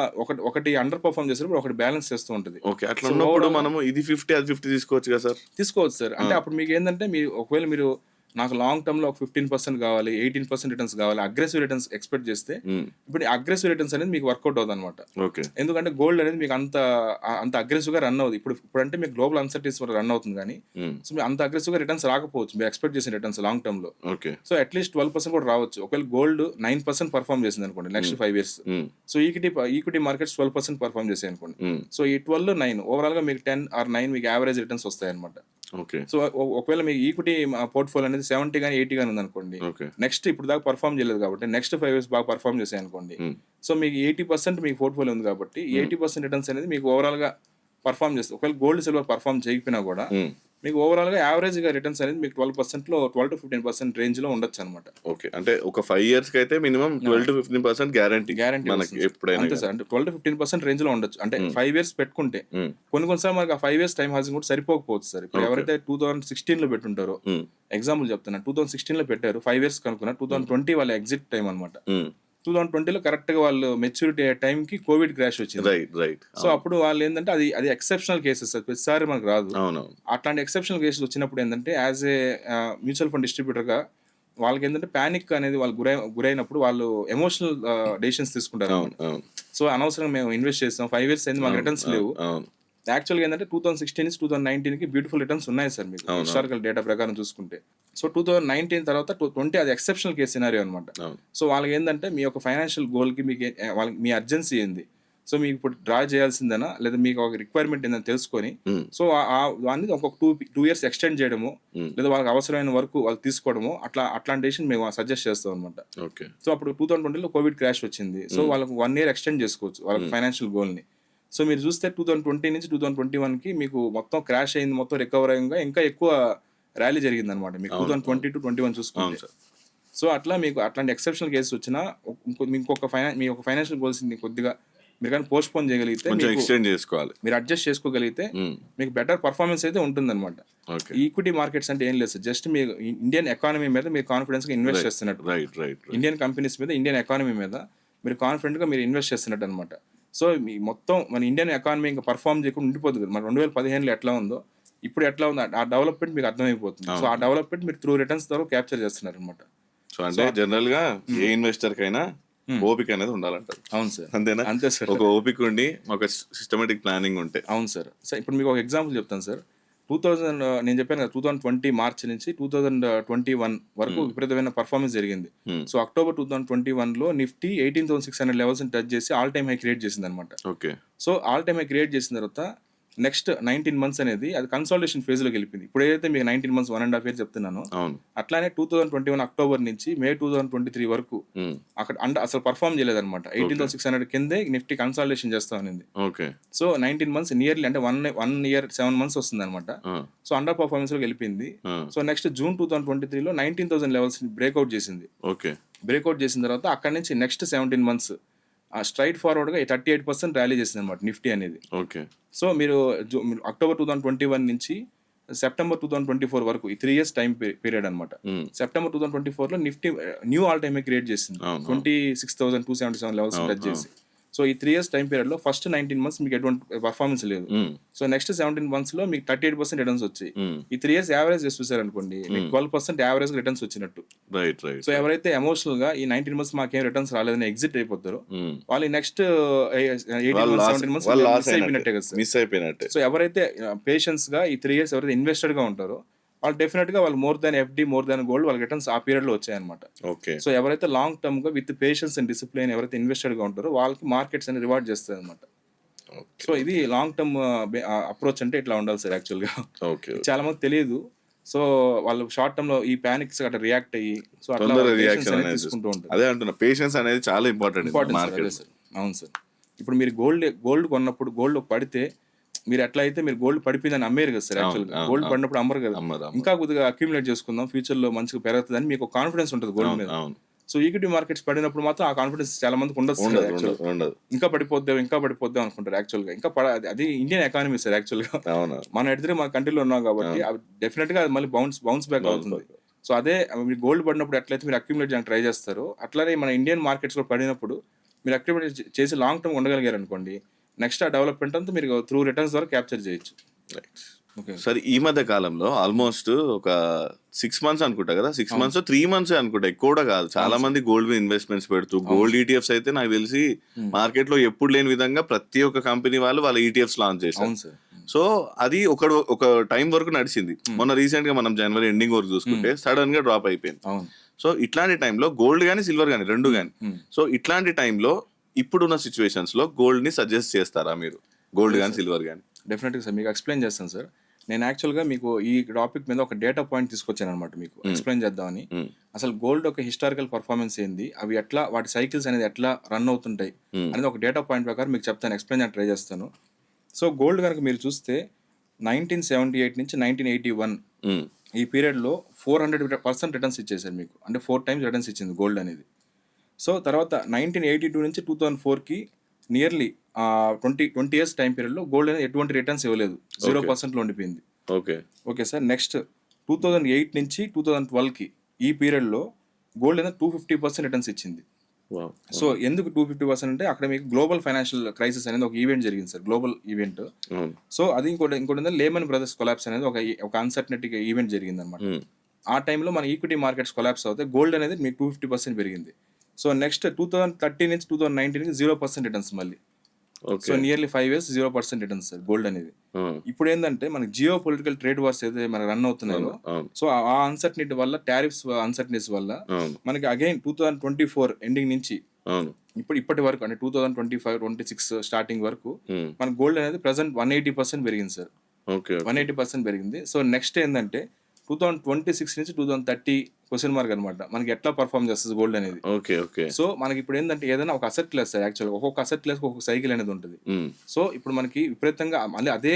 ఒకటి అండర్ పర్ఫామ్ చేసేటప్పుడు ఒకటి బ్యాలెన్స్ చేస్తూ ఉంటుంది. అట్లా ఉన్నప్పుడు మనము ఇది 50 అది 50 తీసుకోవచ్చు కదా సార్? తీసుకోవచ్చు సార్, అంటే అప్పుడు మీకు ఏంటంటే మీరు ఒకవేళ మీరు నాకు లాంగ్ టర్మ్ లో ఒక 15% కావాలి, 18% రిటర్న్స్ కావాలి, అగ్రెసివ్ రిటర్న్స్ ఎక్స్పెక్ట్ చేస్తే ఇప్పుడు అగ్రెసివ్ రిటర్న్స్ అనేది మీకు వర్కౌట్ అవుతుంది అనమాట. ఎందుకంటే గోల్డ్ అనేది మీకు అంత అగ్రెసివ్ గా రన్ అవుతుంది. ఇప్పుడు అంటే మీకు గ్లోబల్ అన్సర్టీస్ రన్ అవుతుంది కానీ సో మీరు అంత అగ్రెసివ్ గా రిటర్న్స్ రాకపోవచ్చు మీరు ఎక్స్పెక్ట్ చేసిన రిటర్న్స్ లాంగ్ టర్మ్ లో. సో అట్లీస్ట్ 12% కూడా రావచ్చు. ఒకవేళ గోల్డ్ 9% పర్ఫామ్ చేసింది అనుకోండి next 5 years. So equity markets 12% perform చేసాయి అనుకోండి. సో ఈ 12 9 ఓవరాల్ గా మీకు 10 or 9 మీకు యావరేజ్ రిటర్న్స్ వస్తాయి అనమాట. సో ఒకవేళ మీకు ఈక్విటీ పోర్ట్ఫోలియో అనేది 70 కానీ 80 కానీ ఉంది అనుకోండి, నెక్స్ట్ ఇప్పుడు దాకా పర్ఫామ్ చేయలేదు కాబట్టి నెక్స్ట్ 5 years బాగా పర్ఫామ్ చేసాయి అనుకోండి, సో మీకు 80% మీకు పోర్ట్ఫోలియో ఉంది కాబట్టి 80% రిటర్న్స్ అనేది మీకు ఓవరాల్ గా పర్ఫామ్ చేస్తుంది. ఒకవేళ గోల్డ్ సిల్వర్ పర్ఫామ్ చేయకపోయినా కూడా మీకు ఓవరాల్ గా యావరేజ్ గా రిటర్న్స్ అనేది మీకు 12% లో 12 to 15% రేంజ్ లో ఉండొచ్చు అనమాట. ఓకే, అంటే ఒక 5 years కి అయితే మినిమం 12 to 15% గ్యారంటీ మనకి ఎప్పుడైనా. అంతే సార్, అంటే 12 to 15% రేంజ్ లో ఉండొచ్చు. అంటే 5 years పెట్టుకుంటే కొన్నిసార్లు మనకి ఆ 5 years టైం హాజింగ్ కూడా సరిపోకపోవచ్చు సార్. ఇప్పుడు ఎవరైతే 2016 లో పెట్టుంటారో, ఎగ్జాంపుల్ చెప్తున్నా, 2016 లో పెట్టారు 5 years కనుక్కున్నారు, 2020 వాళ్ళ ఎగ్జిట్ టైం అనమాట. 2020లో కరెక్ట్ గా వాళ్ళు మెచ్యూరిటీ టైం కి కోవిడ్ క్రాష్ వచ్చింది. సో అప్పుడు వాళ్ళు ఏంటంటే అది ఎక్సెప్షనల్ కేసెస్, ప్రతిసారి మనకు రాదు. అట్లాంటి ఎక్సెప్షనల్ కేసెస్ వచ్చినప్పుడు ఏంటంటే as a mutual fund distributor గా వాళ్ళకి ఏంటంటే పానిక్ అనేది వాళ్ళు గురైనప్పుడు వాళ్ళు ఎమోషనల్ డెసిషన్స్ తీసుకుంటారు. సో అనవసరంగా మేము ఇన్వెస్ట్ చేస్తాం 5 years అయింది మాకు రిటర్న్స్ లేవు. యాక్చువల్గా ఏంటంటే 2016 నుంచి 2019 బ్యూటిఫుల్ రిటర్న్స్ ఉన్నాయి సార్ మీకు హిస్టారికల్ డేటా ప్రకారం చూసుకుంటే. సో 2019 తర్వాత 2020 అది ఎక్సెప్షనల్ కేస్ సినారియో అనమాట. సో వాళ్ళకి ఏంటంటే మీ యొక్క ఫైనాన్షియల్ గోల్కి మీకు వాళ్ళకి మీ అర్జెన్సీ ఏంది, సో మీకు ఇప్పుడు డ్రా చేయాల్సిందేనా లేదా మీకు ఒక రిక్వైర్మెంట్ ఏందని తెలుసుకొని సో దాన్ని ఒక 2 years ఎక్స్టెండ్ చేయడము లేదా వాళ్ళకి అవసరమైన వరకు వాళ్ళు తీసుకోవడము అట్లాంటి డెసిషన్ మేము సజెస్ట్ చేస్తాం అనమాట. సో అప్పుడు 2020లో కోవిడ్ క్రాష్ వచ్చింది, సో వాళ్ళకి 1 year ఎక్స్టెండ్ చేసుకోవచ్చు వాళ్ళకి ఫైనాన్షియల్ గోల్ని. సో మీరు చూస్తే 2020 నుంచి 2021కి మీకు మొత్తం క్రాష్ అయింది, మొత్తం రికవర్ అయ్యింగా ఇంకా ఎక్కువ ర్యాలీ జరిగింది అనమాట మీకు 2020 to 2021 చూసుకుంటే. సో అట్లా మీకు అట్లాంటి ఎక్సెప్షనల్ కేసెస్ వచ్చినా మీ యొక్క ఫైనాన్షియల్ గోల్స్ కొద్దిగా మీరు కానీ పోస్ట్ పోన్ చేయగలిగితే, ఎక్స్టెండ్ చేసుకోవాలి, మీరు అడ్జస్ట్ చేసుకోగలిగితే మీకు బెటర్ పర్ఫార్మెన్స్ అయితే ఉంటుందన్నమాట. ఈక్విటీ మార్కెట్స్ అంటే ఏం లేదు సార్, జస్ట్ మీ ఇండియన్ ఎకానమీ మీద మీరు కాన్ఫిడెన్స్ గా ఇన్వెస్ట్ చేస్తున్నట్టు, ఇండియన్ కంపెనీస్ మీద ఇండియన్ ఎకానమీ మీద మీరు కాన్ఫిడెంట్ గా మీరు ఇన్వెస్ట్ చేస్తున్నట్టు అనమాట. సో మీ మొత్తం మన ఇండియన్ ఎకానమీ ఇంకా పర్ఫామ్ చేయకుండా ఉండిపోతుంది కదా. మన 2015లో ఎట్లా ఉందో ఇప్పుడు ఎట్లా ఉందో ఆ డెవలప్మెంట్ మీకు అర్థమైపోతుంది. సో ఆ డెవలప్మెంట్ మీరు త్రూ రిటర్న్స్ ద్వారా క్యాప్చర్ చేస్తున్నారు అనమాట. సో అంటే జనరల్ గా ఏ ఇన్వెస్టర్ కైనా ఓపిక అనేది ఉండాలంటారు. అవును సార్, అంతేనా? అంతే సార్, ఒక ఓపిక ఉండి ఒక సిస్టమేటిక్ ప్లానింగ్ ఉంటే. అవును సార్. సార్ ఇప్పుడు మీకు ఒక ఎగ్జాంపుల్ చెప్తాను సార్. నేను చెప్పాను కదా 2020 మార్చ్ నుంచి 2021 వరకు విపరీతమైన పర్ఫార్మెన్స్ జరిగింది. సో అక్టోబర్ 2021లో నిఫ్టీ 18,600 లెవెల్స్ టచ్ చేసి ఆల్ టైమ్ హై క్రియేట్ చేసింది అనమాట. So all time high create చేసిన తర్వాత నెక్స్ట్ 19 months అనేది అది కన్సాలిడేషన్ ఫేజ్ లోకి వెళ్ళింది. ఇప్పుడు ఏదైతే మీకు 19 months 1.5 years చెప్తున్నాను, అట్లానే 2021 అక్టోబర్ నుంచి మే 2023 వరకు అక్కడ అసలు పర్ఫామ్ చేయలేదన్నమాట. 18,600 కిందే నిఫ్టీ కన్సాలిడేషన్ చేస్తా ఉంది. సో 19 months నియర్లీ అంటే 1 year 7 months వస్తుంది అనమాట. సో అండర్ పర్ఫార్మెన్స్ లోకి వెళ్ళింది. సో నెక్స్ట్ జూన్ 2023లో 19,000 లెవెల్స్ బ్రేక్అవుట్ చేసింది. బ్రేక్అవుట్ చేసిన తర్వాత అక్కడ నుంచి నెక్స్ట్ 17 months స్ట్రైట్ ఫార్వర్డ్గా 38% ర్యాలీ చేసింది అనమాట నిఫ్టీ అనేది. ఓకే. సో మీరు మీరు అక్టోబర్ 2021 నుంచి సెప్టెంబర్ 2024 వరకు ఈ 3 ఇయర్స్ టైం పీరియడ్ అనమాట. సెప్టెంబర్ 2024లో Nifty new all time create చేసింది 26,277 లెవెల్స్ టచ్ చేసి. సో ఈ 3 ఇయర్స్ టైం పీరియడ్ లో ఫస్ట్ 19 months మీకు ఎటువంటి పర్ఫార్మెన్స్ లేదు. సో నెక్స్ట్ 17 months లో మీకు 38% రిటర్న్స్ వచ్చాయి. ఈ 3 ఇయర్స్ యావరేజ్ చేసి చూసారనుకోండి మీకు 12% యావరేజ్ రిటర్న్స్ వచ్చినట్టు. రైట్. సో ఎవరైతే ఎమోషనల్ గా ఈ 19 months మాకేం రిటర్న్స్ రాలేదని ఎగ్జిట్ అయిపోతారో వాళ్ళు నెక్స్ట్ 18 months 17 months మిస్ అయిపోయినట్టే. సో ఎవరైతే పేషెన్స్ గా ఈ 3 ఇయర్స్ ఎవరైతే ఇన్వెస్టెడ్ గా ఉంటారో వాళ్ళు డెఫినెట్ గా వాళ్ళు more than FD more than gold వాళ్ళకి రిటర్న్స్ ఆ పీరియడ్ లో వచ్చాయన్నమాట. ఓకే. సో ఎవరైతే లాంగ్ టర్మ్ గా విత్ పేషెన్స్ అండ్ డిసిప్లిన్ ఎవరైతే ఇన్వెస్టెడ్ గా ఉంటారో వాళ్ళకి మార్కెట్స్ అని రివార్డ్ చేస్తాయి అనమాట. సో ఇది లాంగ్ టర్మ్ అప్రోచ్ అంటే ఇట్లా ఉండాలి సార్ యాక్చువల్ గా. ఓకే. చాలా మంది తెలియదు. సో వాళ్ళు షార్ట్ టర్మ్ లో ఈ పానిక్స్ అట్లా రియాక్ట్ అయ్యి సో అట్లా రియాక్షన్ తీసుకుంటూ ఉంటారు. అదే అంటున్నా, పేషెన్స్ అనేది చాలా ఇంపార్టెంట్ మార్కెట్. అవును సార్. ఇప్పుడు మీరు గోల్డ్ కొన్నప్పుడు గోల్డ్ పడితే మీరు ఎట్లా అయితే మీరు గోల్డ్ పడిపోయిందని అమ్మేరు కదా సార్. యాక్చువల్గా గోల్డ్ పడినప్పుడు అమ్మరు కదా, ఇంకా కొద్దిగా అక్యుములేట్ చేసుకుందాం ఫ్యూచర్ లో మంచిగా పెరుగుతుంది అని మీకు కాన్ఫిడెన్స్ ఉంటుంది గోల్డ్ మీద. సో ఈక్విటీ మార్కెట్స్ పడినప్పుడు మాత్రం ఆ కాన్ఫిడెన్స్ చాలా మందికి ఉండదు. ఇంకా పడిపోద్దాం అనుకుంటారు యాక్చువల్గా. ఇంకా అది ఇండియన్ ఎకానమీ సార్ యాక్చువల్గా. మనం ఎడితే మన కంట్రీలో ఉన్నాం కాబట్టి డెఫినెట్ గా మళ్ళీ బౌన్స్ బ్యాక్ అవుతుంది. సో అదే మీరు గోల్డ్ పడినప్పుడు ఎట్లయితే మీరు అక్యుములేట్ చేయడానికి ట్రై చేస్తారో అట్లానే మన ఇండియన్ మార్కెట్స్ లో పడినప్పుడు మీరు అక్యుములేట్ చేసి లాంగ్ టర్మ్ ఉండగలిగారు అనుకోండి, నెక్స్ట్ ఆ డెవలప్మెంట్ అంతా మీరు త్రూ రిటర్న్స్ ద్వారా క్యాప్చర్ చేయొచ్చు. సరే, ఈ మధ్య కాలంలో ఆల్మోస్ట్ ఒక 6 months అనుకుంటా కదా, 6 months 3 months అనుకుంటా, ఎక్కువ కూడా కాదు, చాలా మంది గోల్డ్ మీద ఇన్వెస్ట్మెంట్స్ పెడుతూ గోల్డ్ ఈటీఎఫ్స్ అయితే నాకు తెలిసి మార్కెట్ లో ఎప్పుడు లేని విధంగా ప్రతి ఒక్క కంపెనీ వాళ్ళు వాళ్ళ ఈటీఎఫ్స్ లాంచ్ చేశారు. సో అది ఒక టైం వరకు నడిచింది. మొన్న రీసెంట్ గా మనం జనవరి ఎండింగ్ వరకు చూసుకుంటే సడన్ గా డ్రాప్ అయిపోయింది. సో ఇట్లాంటి టైంలో గోల్డ్ కానీ సిల్వర్ కానీ రెండు కానీ, సో ఇట్లాంటి టైంలో ఇప్పుడున్న సిచ్యువేషన్స్ లో గోల్డ్ ని సజెస్ట్ చేస్తారా మీరు, గోల్డ్ కానీ సిల్వర్ కానీ? డెఫినెట్గా సార్, మీకు ఎక్స్ప్లెయిన్ చేస్తాను సార్. నేను యాక్చువల్గా మీకు ఈ టాపిక్ మీద ఒక డేటా పాయింట్ తీసుకొచ్చాను అనమాట, మీకు ఎక్స్ప్లెయిన్ చేద్దామని. అసలు గోల్డ్ ఒక హిస్టారికల్ పర్ఫార్మెన్స్ ఏంది, అవి ఎట్లా వాటి సైకిల్స్ అనేది ఎట్లా రన్ అవుతుంటాయి అనేది ఒక డేటా పాయింట్ ప్రకారం మీకు చెప్తాను, ఎక్స్ప్లెయిన్ చేయడానికి ట్రై చేస్తాను. సో గోల్డ్ కనుక మీరు చూస్తే 1978 నుంచి 1981 ఈ పీరియడ్లో 400% రిటర్న్స్ ఇచ్చేసారు మీకు, అంటే 4 times రిటర్న్స్ ఇచ్చింది గోల్డ్ అనేది. సో తర్వాత 1982 నుంచి 2004కి నియర్లీ 20 years టైం పీరియడ్లో గోల్డ్ అనేది ఎటువంటి రిటర్న్స్ ఇవ్వలేదు, 0% ఉండిపోయింది. Okay sir. నెక్స్ట్ 2008 నుంచి 2012కి ఈ పీరియడ్లో గోల్డ్ అనేది 250% రిటర్న్స్ ఇచ్చింది. సో ఎందుకు 250% అంటే అక్కడ మీకు గ్లోబల్ ఫైనాన్షియల్ క్రైసిస్ అనేది ఒక ఈవెంట్ జరిగింది సార్, గ్లోబల్ ఈవెంట్. సో అది ఇంకోటి లేమన్ బ్రదర్స్ కొలాప్స్ అనేది ఒక అన్సర్టనిటీ ఈవెంట్ జరిగింది అనమాట. ఆ టైంలో మన ఈక్విటీ మార్కెట్స్ కొలాప్స్ అవుతాయి, గోల్డ్ అనేది మీకు 250% పెరిగింది. సో నెక్స్ట్ 2013 నుంచి 2019కి 0% రిటర్న్స్ మళ్ళీ. So nearly 5 years 0% returns sir gold అనేది. ఇప్పుడు ఏంటంటే మనకి జియో పొలిటికల్ ట్రేడ్ వార్స్ ఏదైతే మనకి రన్ అవుతున్నాయో, సో ఆ అన్సర్టనిటీ వల్ల, టారిఫ్స్ అన్సర్టనీస్ వల్ల మనకి అగైన్ 2024 ఎండింగ్ నుంచి ఇప్పటి వరకు అంటే 2025-26 స్టార్టింగ్ వరకు మన గోల్డ్ అనేది ప్రెసెంట్ 180% పెరిగింది సార్. 180% పెరిగింది. సో నెక్స్ట్ ఏంటంటే 2026 నుంచి 2030 క్వశ్చన్ మార్క్ అనమాట, మనకి ఎట్లా పర్ఫార్మ్ చేస్తుంది గోల్డ్ అనేది. సో మనకి ఇప్పుడు ఏంటంటే ఏదైనా ఒక అసెట్ క్లాస్ సార్, యాక్చువల్గా ఒక్కొక్క అసెట్ క్లాస్ ఒక్కొక్క సైకిల్ అనేది ఉంటుంది. సో ఇప్పుడు మనకి విపరీతంగా మళ్ళీ అదే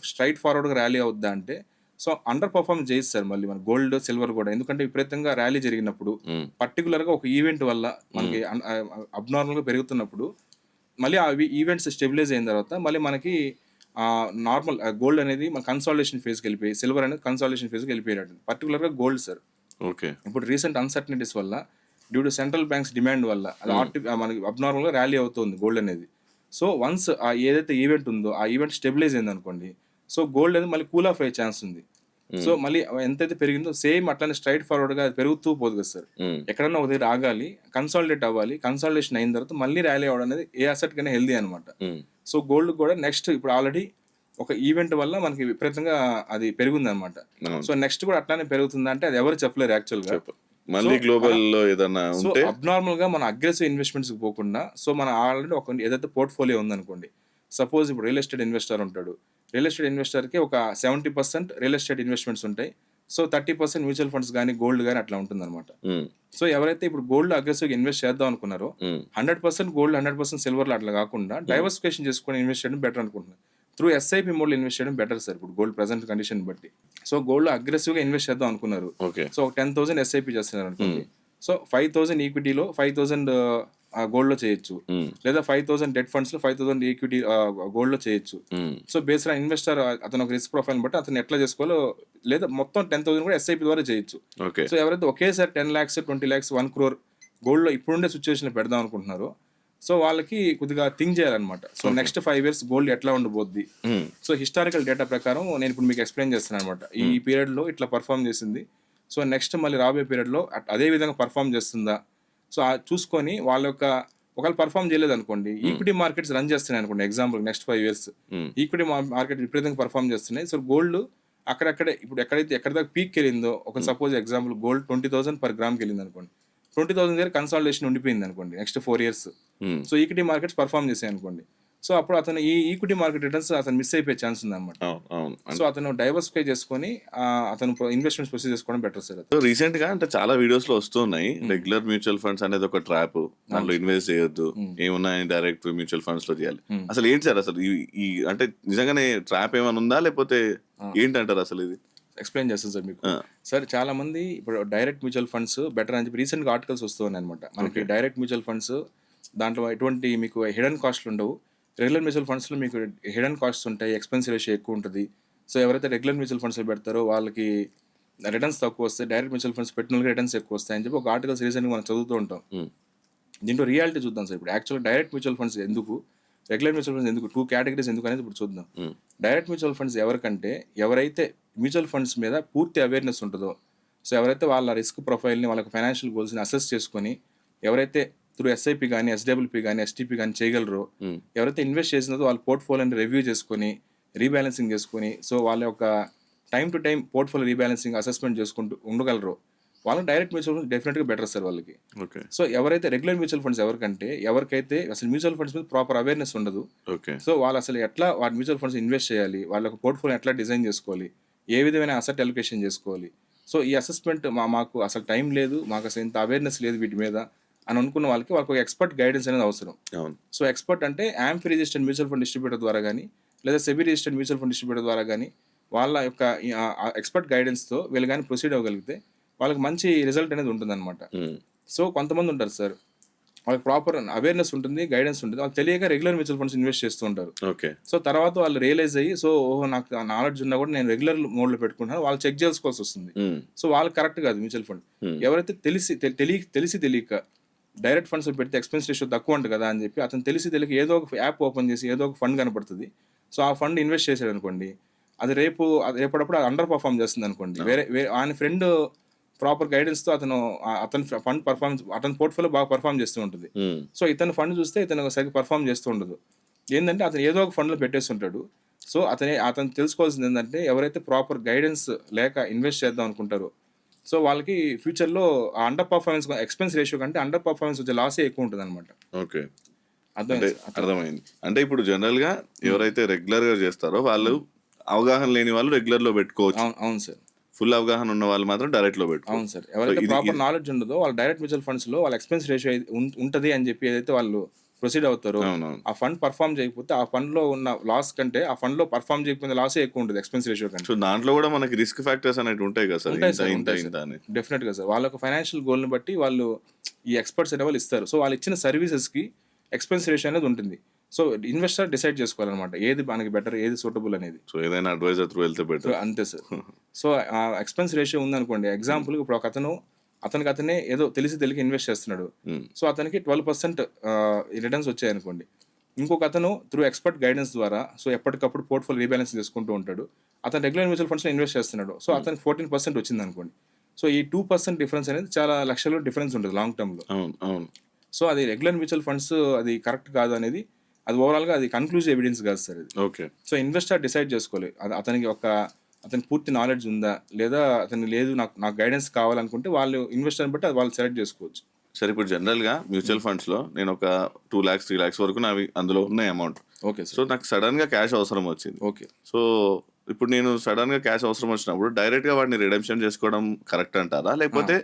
స్ట్రైట్ ఫార్వర్డ్గా ర్యాలీ అవుద్దా అంటే, సో అండర్ పర్ఫార్మ్ చేయొచ్చు సార్ మళ్ళీ మన గోల్డ్ సిల్వర్ కూడా. ఎందుకంటే విపరీతంగా ర్యాలీ జరిగినప్పుడు, పర్టికులర్గా ఒక ఈవెంట్ వల్ల మనకి అబ్నార్మల్గా పెరుగుతున్నప్పుడు, మళ్ళీ ఆ ఈవెంట్స్ స్టెబిలైజ్ అయిన తర్వాత మళ్ళీ మనకి నార్మల్ గోల్డ్ అనేది మన కన్సాలిడేషన్ ఫేజ్కి వెళ్ళిపోయి, సిల్వర్ అనేది కన్సాలిడేషన్ ఫేజ్కి వెళ్ళిపోయాడు, పర్టికులర్గా గోల్డ్ సార్. ఇప్పుడు రీసెంట్ అన్సర్టనిటీస్ వల్ల, due to central banks demand వల్ల అది మనకి అబ్నార్మల్గా ర్యాలీ అవుతుంది గోల్డ్ అనేది. సో వన్స్ ఏదైతే ఈవెంట్ ఉందో ఆ ఈవెంట్ స్టెబిలైజ్ అయింది అనుకోండి, సో గోల్డ్ అనేది మళ్ళీ కూల్ ఆఫ్ అయ్యే ఛాన్స్ ఉంది. సో మళ్ళీ ఎంతైతే పెరిగిందో సేమ్ అట్లానే స్ట్రైట్ ఫార్వర్డ్ గా పెరుగుతూ పోదు కదా సార్. ఎక్కడన్నా ఒక దగ్గర ఆగాలి, కన్సాలిడేట్ అవ్వాలి, కన్సాలిడేషన్ అయిన తర్వాత మళ్ళీ ర్యాలీ అవ్వడం అనేది ఏ అసెట్ కన్నా హెల్దీ అనమాట. సో గోల్డ్ కూడా నెక్స్ట్ ఇప్పుడు ఆల్రెడీ ఒక ఈవెంట్ వల్ల మనకి విపరీతంగా అది పెరిగింది అనమాట. సో నెక్స్ట్ కూడా అట్లానే పెరుగుతుంది అంటే అది ఎవరు చెప్పలేరు యాక్చువల్ గా. మళ్ళీ గ్లోబల్ లో ఏదైనా ఉంటే అబ్నార్మల్ గా మన అగ్రెసివ్ ఇన్వెస్ట్మెంట్స్ పోకుండా, సో మన ఆల్రెడీ ఒక ఏదైతే పోర్ట్ఫోలియో ఉందనుకోండి, సపోజ్ ఇప్పుడు రియల్ ఎస్టేట్ ఇన్వెస్టర్ ఉంటాడు, రియల్ ఎస్టేట్ ఇన్వెస్టర్కి ఒక 70% రియల్ ఎస్టేట్ ఇన్వెస్ట్మెంట్స్ ఉంటాయి, సో 30% మ్యూచువల్ ఫండ్స్ కానీ గోల్డ్ కానీ అట్లా ఉంటుంది అనమాట. సో ఎవరైతే ఇప్పుడు గోల్డ్ అగ్రెసివ్గా ఇన్వెస్ట్ చేద్దాం అనుకున్నారో 100% గోల్డ్ 100% సిల్వర్లో అట్లా కాకుండా డైవర్సిఫికేషన్ చేసుకొని ఇన్వెస్ట్ చేయడం బెటర్ అనుకుంటున్నారు. త్రూ ఎస్ఐపి మోడ్లో ఇన్వెస్ట్ చేయడం బెటర్ సార్ ఇప్పుడు గోల్డ్ ప్రెసెంట్ కండిషన్ బట్టి. సో గోల్డ్ అగ్రెసివ్గా ఇన్వెస్ట్ చేద్దాం అనుకున్నారు, సో ఒక 10,000 ఎస్ఐపి చేస్తున్నారు అనుకోండి, సో 5,000 ఈక్విటీలో 5,000 గోల్డ్లో చేయొచ్చు, లేదా 5,000 డెట్ ఫండ్స్లో 5,000 ఈక్విటీ గోల్డ్లో చేయొచ్చు. సో బేస్డ్ ఆన్ ఇన్వెస్టర్ అతను ఒక రిస్క్ ప్రొఫైల్ బట్టి అతను ఎట్లా చేసుకోవాలో, లేదా మొత్తం 10,000 కూడా ఎస్ఐపి ద్వారా చేయొచ్చు. ఓకే. సో ఎవరైతే ఒకేసారి 10 lakhs 20 lakhs 1 crore గోల్డ్లో ఇప్పుడుండే సిచ్యువేషన్లో పెడదాం అనుకుంటున్నారో, సో వాళ్ళకి కొద్దిగా థింక్ చేయాలన్నమాట. సో నెక్స్ట్ 5 years గోల్డ్ ఎట్లా ఉండబోద్ది. సో హిస్టారికల్ డేటా ప్రకారం నేను ఇప్పుడు మీకు ఎక్స్ప్లెయిన్ చేస్తాను అనమాట. ఈ పీరియడ్లో ఇట్లా పర్ఫామ్ చేసింది, సో నెక్స్ట్ మళ్ళీ రాబోయే పీరియడ్లో అదే విధంగా పర్ఫామ్ చేస్తుందా. సో చూసుకొని వాళ్ళ యొక్క ఒకవేళ పర్ఫామ్ చేయలేదు అనుకోండి, ఈక్విటీ మార్కెట్స్ రన్ చేస్తున్నాయి అనుకోండి, example next 5 years equity market విపరీతంగా పర్ఫామ్ చేస్తున్నాయి. సో గోల్డ్ అక్కడక్కడే ఇప్పుడు ఎక్కడి దాకా పీక్ వెళ్ళిందో, ఒక suppose example gold 20,000 per gram వెళ్ళింది అనుకోండి, 20,000 దగ్గర కన్సాలిడేషన్ ఉండిపోయింది అనుకోండి next 4 years. So equity markets perform చేసాయి అనుకోండి, సో అప్పుడు అతను ఈ ఈక్విటీ మార్కెట్ రిటర్న్స్ అతను మిస్ అయిపోయే ఛాన్స్ ఉంది అనమాట. సో అతను డైవర్సిఫై చేసుకొని అతను ఇన్వెస్ట్మెంట్స్ ప్రొసీడ్ చేసుకోవడం బెటర్ సార్. సో రీసెంట్ గా అంటే చాలా వీడియోస్ లో వస్తున్నాయి, రెగ్యులర్ మ్యూచువల్ ఫండ్స్ అనేది ఒక ట్రాప్, దాంట్లో ఇన్వెస్ట్ చేయొద్దు, ఏమున్నాయి డైరెక్ట్ మ్యూచువల్ ఫండ్స్ లో చేయాలి. అసలు ఏంటి సార్ అసలు ఈ అంటే నిజంగానే ట్రాప్ ఏమైనా ఉందా, లేకపోతే ఏంటంటారు అసలు ఇది? ఎక్స్ప్లెయిన్ చేస్తాను సార్ మీకు. సార్ చాలా మంది ఇప్పుడు డైరెక్ట్ మ్యూచువల్ ఫండ్స్ బెటర్ అని చెప్పి రీసెంట్గా ఆర్టికల్స్ వస్తున్నాయి అనమాట. మనకి డైరెక్ట్ మ్యూచువల్ ఫండ్స్ దాంట్లో ఎటువంటి మీకు హిడెన్ కాస్ట్లు ఉండవు. రెగ్యులర్ మ్యూచువల్ ఫండ్స్లో మీకు హిడెన్ కాస్ట్స్ ఉంటాయి, ఎక్స్పెన్స్ రేషియో ఎక్కువ ఉంటుంది. సో ఎవరైతే రెగ్యులర్ మ్యూచువల్ ఫండ్స్లో పెడతారో వాళ్ళకి రిటర్న్స్ తక్కువ వస్తాయి, డైరెక్ట్ మ్యూచువల్ ఫండ్స్ పెట్టిన వాళ్ళకి రిటర్న్స్ ఎక్కువ వస్తాయి అని చెప్పి ఒక ఆర్టికల్స్ రీసెంట్గా మనం చదువుతూ ఉంటాం. దీంట్లో రియాలిటీ చూద్దాం సార్. ఇప్పుడు యాక్చువల్గా డైరెక్ట్ మ్యూచువల్ ఫండ్స్ ఎందుకు, రెగ్యులర్ మ్యూచువల్ ఫండ్స్ ఎందుకు, 2 categories ఎందుకు అనేది ఇప్పుడు చూద్దాం. డైరెక్ట్ మ్యూచువల్ ఫండ్స్ ఎవరికంటే ఎవరైతే మ్యూచువల్ ఫండ్స్ మీద పూర్తి అవేర్నెస్ ఉంటుందో, సో ఎవరైతే వాళ్ళ రిస్క్ ప్రొఫైల్ని, వాళ్ళకి ఫైనాన్షియల్ గోల్స్ని అసెస్ చేసుకొని ఎవరైతే త్రూ ఎస్ఐపి కానీ ఎస్డబ్ల్యూపీ కానీ ఎస్టీపీ కానీ చేయగలరో, ఎవరైతే ఇన్వెస్ట్ చేసినదో వాళ్ళ పోర్ట్ఫోలియోని రివ్యూ చేసుకొని రీబ్యాలెన్సింగ్ చేసుకొని, సో వాళ్ళ యొక్క time to time portfolio rebalancing assessment చేసుకుంటూ ఉండగలరో వాళ్ళకి డైరెక్ట్ మ్యూచువల్ ఫండ్స్ డెఫినెట్గా బెటర్ సార్ వాళ్ళకి. ఓకే. సో ఎవరైతే రెగ్యులర్ మ్యూచువల్ ఫండ్స్ ఎవరికైతే అసలు మ్యూచువల్ ఫండ్స్ మీద ప్రాపర్ అవేర్నెస్ ఉండదు, ఓకే, సో వాళ్ళు అసలు ఎట్లా వాటి మ్యూచువల్ ఫండ్స్ ఇన్వెస్ట్ చేయాలి, వాళ్ళ పోర్ట్ఫోలియో ఎట్లా డిజైన్ చేసుకోవాలి, ఏ విధమైన అసెట్ అలొకేషన్ చేసుకోవాలి, సో ఈ అసెస్మెంట్ మాకు అసలు టైం లేదు, మాకు అసలు ఇంత అవేర్నెస్ లేదు వీటి మీద అని అనుకున్న వాళ్ళకి ఒక ఎక్స్పర్ట్ గైడెన్స్ అనేది అవసరం. సో ఎక్స్పర్ట్ అంటే amphi registered mutual fund distributor ద్వారా కానీ, లేదా SEBI registered mutual fund distributor ద్వారా కానీ వాళ్ళ యొక్క ఎక్స్పర్ట్ గైడెన్స్తో వీళ్ళు కానీ ప్రొసీడ్ అవ్వగలిగితే వాళ్ళకి మంచి రిజల్ట్ అనేది ఉంటుందన్నమాట. సో కొంతమంది ఉంటారు సార్, వాళ్ళకి ప్రాపర్ అవేర్నెస్ ఉంటుంది, గైడెన్స్ ఉంటుంది, వాళ్ళు తెలియక రెగ్యులర్ మ్యూచువల్ ఫండ్స్ ఇన్వెస్ట్ చేస్తూ ఉంటారు. ఓకే. సో తర్వాత వాళ్ళు రియలైజ్ అయ్యి, సో ఓహో నాకు నాలెడ్జ్ ఉన్నా కూడా నేను రెగ్యులర్ మోడ్లో పెట్టుకుంటాను, వాళ్ళు చెక్ చేసుకోవాల్సి వస్తుంది. సో వాళ్ళకి కరెక్ట్ కాదు మ్యూచువల్ ఫండ్. ఎవరైతే తెలియక డైరెక్ట్ ఫండ్స్ పెడితే ఎక్స్పెన్స్ రేషియో తక్కువ ఉంటుంది కదా అని చెప్పి అతను తెలియక ఏదో ఒక యాప్ ఓపెన్ చేసి ఏదో ఒక ఫండ్ కనపడుతుంది, సో ఆ ఫండ్ ఇన్వెస్ట్ చేశాడు అనుకోండి, అది రేపటిప్పుడు అండర్ పర్ఫామ్ చేస్తుంది అనుకోండి. వేరే ఆయన ఫ్రెండ్ ప్రాపర్ గైడెన్స్తో అతని ఫండ్ పర్ఫార్మెన్స్, అతని పోర్ట్ఫోలియో బాగా పర్ఫామ్ చేస్తూ ఉంటుంది. సో ఇతను ఫండ్ చూస్తే ఇతను సరిగ్గా పర్ఫామ్ చేస్తూ ఉండదు. ఏంటంటే అతను ఏదో ఒక ఫండ్లో పెట్టేస్తుంటాడు. సో అతను తెలుసుకోవాల్సింది ఏంటంటే ఎవరైతే ప్రాపర్ గైడెన్స్ లేక ఇన్వెస్ట్ చేద్దాం అనుకుంటారో, సో వాళ్ళకి ఫ్యూచర్లో అండర్ పర్ఫార్మెన్స్ ఎక్స్పెన్స్ రేషియో కంటే అండర్ పర్ఫార్మెన్స్ వచ్చే లాసే ఎక్కువ ఉంటుంది అనమాట. ఓకే, అర్థమైంది. అంటే ఇప్పుడు జనరల్ గా ఎవరైతే రెగ్యులర్ గా చేస్తారో వాళ్ళు అవగాహన లేని వాళ్ళు రెగ్యులర్ లో పెట్టుకోవచ్చు. అవును సార్. ఫుల్ అవగాహన ఉన్న వాళ్ళు మాత్రం డైరెక్ట్ లో పెట్టుకోవచ్చు. అవును సార్. ఎవరైతే ప్రాపర్ నాలెడ్జ్ ఉండదో వాళ్ళు డైరెక్ట్ మ్యూచువల్ ఫండ్స్ లో వాళ్ళ ఎక్స్పెన్స్ రేషియో ఉంటుంది అని చెప్పి ఏదైతే వాళ్ళు ప్రొసీడ్ అవుతారో, ఆ ఫండ్ పర్ఫామ్ చేయకపోతే ఆ ఫండ్ లో ఉన్న లాస్ కంటే ఆ ఫండ్ లో పర్ఫామ్ చేయకపోతే లాసే ఎక్కువ ఉంటుంది ఎక్స్పెన్స్ రేషియో కంటే. సో దాంట్లో కూడా మనకి రిస్క్ ఫ్యాక్టర్స్ అనేవి ఉంటాయి కదా సార్? డెఫినెట్ గా సార్. వాళ్ళ యొక్క ఫైనాన్షియల్ గోల్ ని బట్టి వాళ్ళు ఈ ఎక్స్పర్ట్స్ అనే వాళ్ళు ఇస్తారు. సో వాళ్ళు ఇచ్చిన సర్వీసెస్ కి ఎక్స్పెన్స్ రేషియో అనేది ఉంటుంది. సో ఇన్వెస్టర్ డిసైడ్ చేసుకోవాలన్నమాట ఏది మనకి బెటర్, ఏది సూటబుల్ అనేది. సో ఏదైనా అడ్వైజర్ త్రూ వెళ్తే బెటర్. అంతే సార్. సో ఆ ఎక్స్పెన్స్ రేషియో ఉందనుకోండి, ఎగ్జాంపుల్ ఇప్పుడు ఒక అతనే ఏదో తెలియక ఇన్వెస్ట్ చేస్తున్నాడు, సో అతనికి 12% రిటర్న్స్ వచ్చాయనుకోండి. ఇంకొక అతను త్రూ ఎక్స్పర్ట్ గైడెన్స్ ద్వారా సో ఎప్పటికప్పుడు పోర్ట్ఫోలియో రీబ్యాలెన్స్ చేసుకుంటూ ఉంటాడు, అతను రెగ్యులర్ మ్యూచువల్ ఫండ్స్లో ఇన్వెస్ట్ చేస్తున్నాడు, సో అతనికి 14% వచ్చింది అనుకోండి. సో ఈ 2% డిఫరెన్స్ అనేది చాలా లక్షల్లో డిఫరెన్స్ ఉంటుంది లాంగ్ టర్మ్లో. సో అది రెగ్యులర్ మ్యూచువల్ ఫండ్స్ అది కరెక్ట్ కాదు అనేది, అది ఓవరాల్గా అది కన్క్లూజివ్ ఎవిడెన్స్ కాదు సార్ ఇది. ఓకే. సో ఇన్వెస్టర్ డిసైడ్ చేసుకోవాలి అతనికి పూర్తి నాలెడ్జ్ ఉందా లేదా, అతనికి లేదు నాకు గైడెన్స్ కావాలనుకుంటే వాళ్ళు ఇన్వెస్టర్ని బట్టి అది వాళ్ళు సెలెక్ట్ చేసుకోవచ్చు. సరే, ఇప్పుడు జనరల్గా మ్యూచువల్ ఫండ్స్లో నేను ఒక 2 lakhs 3 lakhs వరకు నావి అందులో ఉన్నాయి అమౌంట్. ఓకే. సో నాకు సడన్గా క్యాష్ అవసరం వచ్చింది. ఓకే. సో ఇప్పుడు నేను సడన్గా క్యాష్ అవసరం వచ్చినప్పుడు డైరెక్ట్గా వాటిని రిడెంప్షన్ చేసుకోవడం కరెక్ట్ అంటారా, లేకపోతే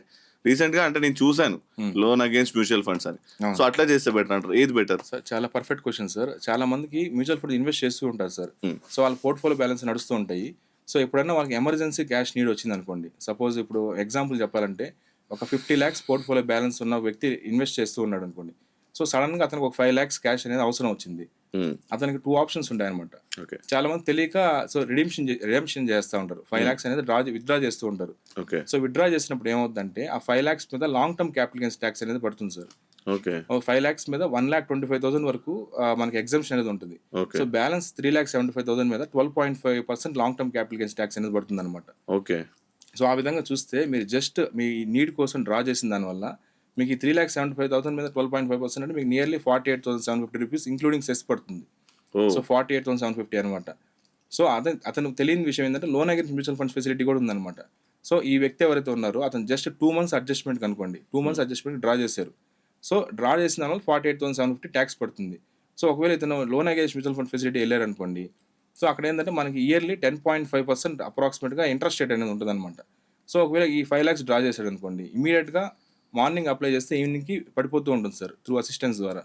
రీసెంట్గా అంటే నేను చూసాను లోన్ అగేన్స్ట్ మ్యూచువల్ ఫండ్స్ అని, సో అట్లా చేస్తే బెటర్ అంటారు? ఏది బెటర్ సార్? చాలా పర్ఫెక్ట్ క్వశ్చన్ సార్. చాలా మందికి మ్యూచువల్ ఫండ్ ఇన్వెస్ట్ చేస్తూ ఉంటారు సార్. సో వాళ్ళ పోర్ట్ఫోలియో బ్యాలెన్స్ నడుస్తూ ఉంటాయి. సో ఎప్పుడైనా వాళ్ళకి ఎమర్జెన్సీ క్యాష్ నీడ్ వచ్చింది అనుకోండి, సపోజ్ ఇప్పుడు ఎగ్జాంపుల్ చెప్పాలంటే ఒక 50 lakhs పోర్ట్ఫోలియో బ్యాలెన్స్ ఉన్న వ్యక్తి ఇన్వెస్ట్ చేస్తూ ఉన్నాడు అనుకోండి, సో సడన్గా అతనికి ఒక 5 lakhs క్యాష్ అనేది అవసరం వచ్చింది. ఉమ్, అతనికి 2 ఆప్షన్స్ ఉంటాయన్నమాట. ఓకే చాలా మంది తెలియక సో రిడెంప్షన్ చేస్తూ ఉంటారు. 5 lakhs అనేది విత్డ్రా చేస్తూ ఉంటారు. ఓకే సో విత్డ్రా చేసినప్పుడు ఏమవుతుందంటే ఆ 5 lakhs మీద long term capital gains tax అనేది పడుతుంది సార్. ఓకే 5 lakhs మీద 1,25,000 వరకు మనకి ఎగ్జామ్షన్ అనేది ఉంటుంది. ఓకే సో బ్యాలెన్స్ 3,75,000 మీద 12.5% long term capital gains tax అనేది పడుతుంది అనమాట. ఓకే సో ఆ విధంగా చూస్తే మీరు జస్ట్ మీ నీడ్ కోసం డ్రా చేసిన దానివల్ల మీకు ఈ 3,75,000 మీద 12.5% అంటే మీకు నియర్లీ 48,750 రూపీస్ ఇంక్లూడింగ్ సెస్ పడుతుంది. ఓ సో 48,750 అనమాట. సో అతను తెలియని విషయం ఏంటంటే loan against mutual funds facility కూడా ఉందన్నమాట. సో ఈ వ్యక్తి ఎవరైతే ఉన్నారో అతను జస్ట్ 2 months అడ్జస్ట్మెంట్ అనుకోండి, 2 months అడ్జస్ట్మెంట్ డ్రా చేశారు. సో డ్రా చేసిన దానివల్ల 48,750 ట్యాక్స్ పడుతుంది. సో ఒకవేళ ఇతను loan against mutual fund facility వెళ్ళారు అనుకోండి, సో అక్కడ ఏంటంటే మనకి ఇయర్లీ 10.5% అప్రాక్సిమేట్గా ఇంట్రెస్ట్ రేట్ అనేది ఉంటుంది అనమాట. సో ఒకవేళ ఈ 5 lakhs డ్రా చేశాడు అనుకోండి, ఇమీడియట్గా మార్నింగ్ అప్లై చేస్తే ఈవినింగ్కి పడిపోతూ ఉంటుంది సార్ త్రూ అసిస్టెన్స్ ద్వారా.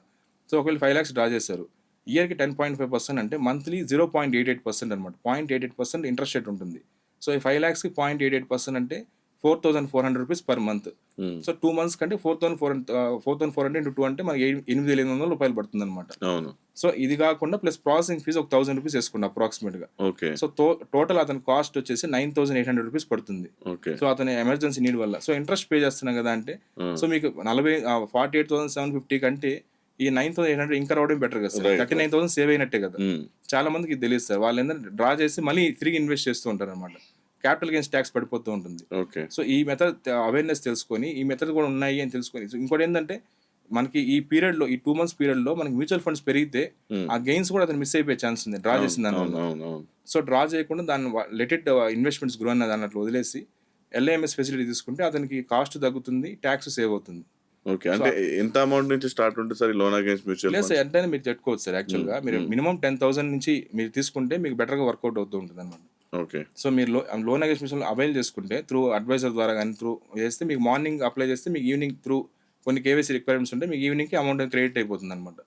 సో ఒకవేళ 5 lakhs డ్రా చేశారు, ఇయర్కి 10.5% అంటే మంత్లీ 0.88% అనమాట. 0.88% ఇంట్రెస్ట్ రేట్ ఉంటుంది. సో ఈ 5 lakhsకి 0.88% అంటే 4,400 రూపీస్ పర్ మంత్. ఉమ్, సో 2 months కంటే 4,400 into 2 అంటే మనకి 8,800 రూపాయలు పడుతుంది అనమాట. అవును సో ఇది కాకుండా ప్లస్ ప్రాసెసింగ్ ఫీజు ఒక 1,000 రూపీస్ వేసుకోండి అప్రాక్సిమేట్గా. ఓకే సో టోటల్ అతని కాస్ట్ వచ్చేసి 9,800 రూపీస్ పడుతుంది. ఓకే సో అతని ఎమర్జెన్సీ నీడ్ వల్ల సో ఇంట్రెస్ట్ పే చేస్తున్నాం కదా అంటే సో మీకు 48,750 కంటే ఈ 9,800 ఇంకా రావడం బెటర్ కదా సార్. 39,000 సేవ్ అయినట్టే కదా. ఉమ్, చాలా మందికి ఇది తెలియదు సార్. వాళ్ళు ఏంటంటే డ్రా చేసి మళ్ళీ తిరిగి ఇన్వెస్ట్ చేస్తూ ఉంటారు అనమాట. క్యాపిటల్ గెయిన్స్ ట్యాక్స్ పడిపోతూ ఉంటుంది. ఓకే సో ఈ మెథడ్ అవేర్నెస్ తెలుసుకొని ఈ మెథడ్ కూడా ఉన్నాయి అని తెలుసుకొని సో ఇంకోటి ఏంటంటే మనకి ఈ పీరియడ్లో ఈ 2 months పీరియడ్లో మనకి మ్యూచువల్ ఫండ్స్ పెరిగితే ఆ గెయిన్స్ కూడా అతను మిస్ అయిపోయే ఛాన్స్ ఉంది డ్రా చేసిన దానివల్ల. అవును అవును సో డ్రా చేయకుండా దాన్ని లెటెడ్ ఇన్వెస్ట్మెంట్స్ గ్రో అన్న దాన్ని అట్లా వదిలేసి ఎల్ఐఎంఎస్ ఫెసిలిటీ తీసుకుంటే అతనికి కాస్ట్ తగ్గుతుంది, ట్యాక్స్ సేవ్ అవుతుంది. ఓకే అంటే ఎంత అమౌంట్ నుంచి స్టార్ట్ ఉంటుంది సార్ లోన్ అగేన్స్ట్ మ్యూచువల్ లేదు సార్, ఎంతైనా మీరు పెట్టుకోవచ్చు సార్. యాక్చువల్గా మీరు మినిమం 10,000 నుంచి మీరు తీసుకుంటే మీకు బెటర్గా వర్కౌట్ అవుతూ ఉంటుంది అనమాట. ఓకే సో మీరు లోన్ అగేన్స్ట్ మ్యూచువల్ అవైల్ చేసుకుంటే త్రూ అడ్వైజర్ ద్వారా కానీ త్రూ చేస్తే మీకు మార్నింగ్ అప్లై చేస్తే మీకు ఈవినింగ్ త్రూ కొన్ని కేవైసీ రిక్వైర్మెంట్స్ ఉంటే మీకు ఈవినింగ్కి అమౌంట్ క్రెడిట్ అయిపోతుంది అనమాట.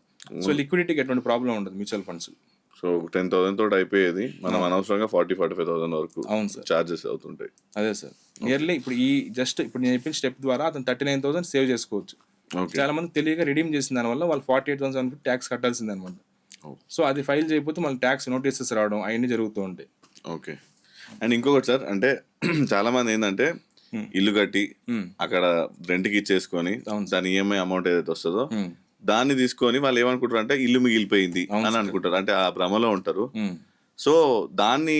సో లిక్విడిటీకి ఎటువంటి ప్రాబ్లం ఉండదు మ్యూచువల్ ఫండ్స్. సో 10,000 తోటి అయిపోయేది మనం అనవసరంగా 45,000 వరకు అవును సార్, చార్జెస్ అవుతుంటాయి. అదే సార్. నియర్లీ ఇప్పుడు ఇప్పుడు నేను చెప్పిన స్టెప్ ద్వారా అతను 39,000 సేవ్ చేసుకోవచ్చు. ఓకే చాలా మంది తెలియక రిడీమ్ చేసిన దానివల్ల వాళ్ళు 48,750 ట్యాక్స్ కట్టాల్సింది అనమాట. సో అది ఫైల్ చేయకపోతే మళ్ళీ ట్యాక్స్ నోటీసెస్ రావడం అవన్నీ జరుగుతూ ఉంటాయి. ఓకే అండ్ ఇంకొకటి సార్ అంటే చాలా మంది ఏంటంటే ఇల్లు కట్టి అక్కడ రెంట్కి ఇచ్చేసుకొని దాని ఈఎంఐ అమౌంట్ ఏదైతే వస్తుందో దాన్ని తీసుకొని వాళ్ళు ఏమనుకుంటారు అంటే ఇల్లు మిగిలిపోయింది అని అనుకుంటారు, అంటే ఆ భ్రమలో ఉంటారు. సో దాన్ని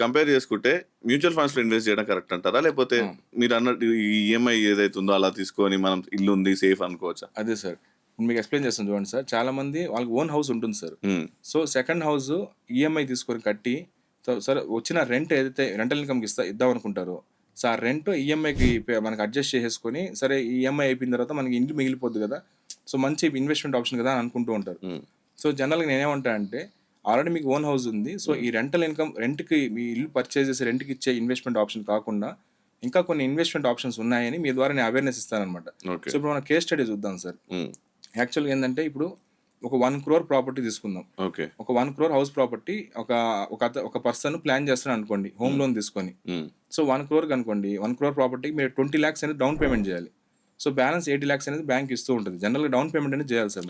కంపేర్ చేసుకుంటే మ్యూచువల్ ఫండ్స్ లో ఇన్వెస్ట్ చేయడం కరెక్ట్ అంటారా, లేకపోతే మీరు అన్నట్టు ఈ ఈఎంఐ ఏదైతే ఉందో అలా తీసుకొని మనం ఇల్లు ఉంది సేఫ్ అనుకోవచ్చా? అదే సార్, మీకు ఎక్స్ప్లెయిన్ చేస్తాను చూడండి సార్. చాలా మంది వాళ్ళకి ఓన్ హౌస్ ఉంటుంది sir. So second house EMI తీసుకొని కట్టి సరే వచ్చిన రెంట్ ఏదైతే రెంటల్ ఇన్కమ్కి ఇద్దాం అనుకుంటారో సో ఆ రెంట్ ఈఎంఐకి మనకి అడ్జస్ట్ చేసేసుకొని సరే ఈఎంఐ అయిపోయిన తర్వాత మనకి ఇంటి మిగిలిపోద్ది కదా, సో మంచి ఇన్వెస్ట్మెంట్ ఆప్షన్ కదా అని అనుకుంటూ ఉంటారు. సో జనరల్గా నేనేమంటా అంటే ఆల్రెడీ మీకు ఓన్ హౌస్ ఉంది, సో ఈ రెంటల్ ఇన్కమ్ రెంట్కి మీ ఇల్లు పర్చేజ్ చేసి రెంట్కి ఇచ్చే ఇన్వెస్ట్మెంట్ ఆప్షన్ కాకుండా ఇంకా కొన్ని ఇన్వెస్ట్మెంట్ ఆప్షన్స్ ఉన్నాయని మీ ద్వారా నేను అవేర్నెస్ ఇస్తానమాట. సో ఇప్పుడు మనం కేస్ స్టడీ చూద్దాం సార్. యాక్చువల్గా ఏంటంటే ఇప్పుడు ఒక 1 crore ప్రాపర్టీ తీసుకుందాం. ఓకే ఒక 1 crore హౌస్ ప్రాపర్టీ ఒక పర్సన్ ప్లాన్ చేస్తాను అనుకోండి హోమ్ లోన్ తీసుకొని. సో 1 crore అనుకోండి, 1 crore ప్రాపర్టీకి మీరు 20 lakhs అనేది డౌన్ పేమెంట్ చేయాలి. సో బ్యాలెన్స్ 80 lakhs అనేది బ్యాంక్ ఇస్తూ ఉంటుంది. జనరల్గా డౌన్ పేమెంట్ అనేది చేయాలి సార్.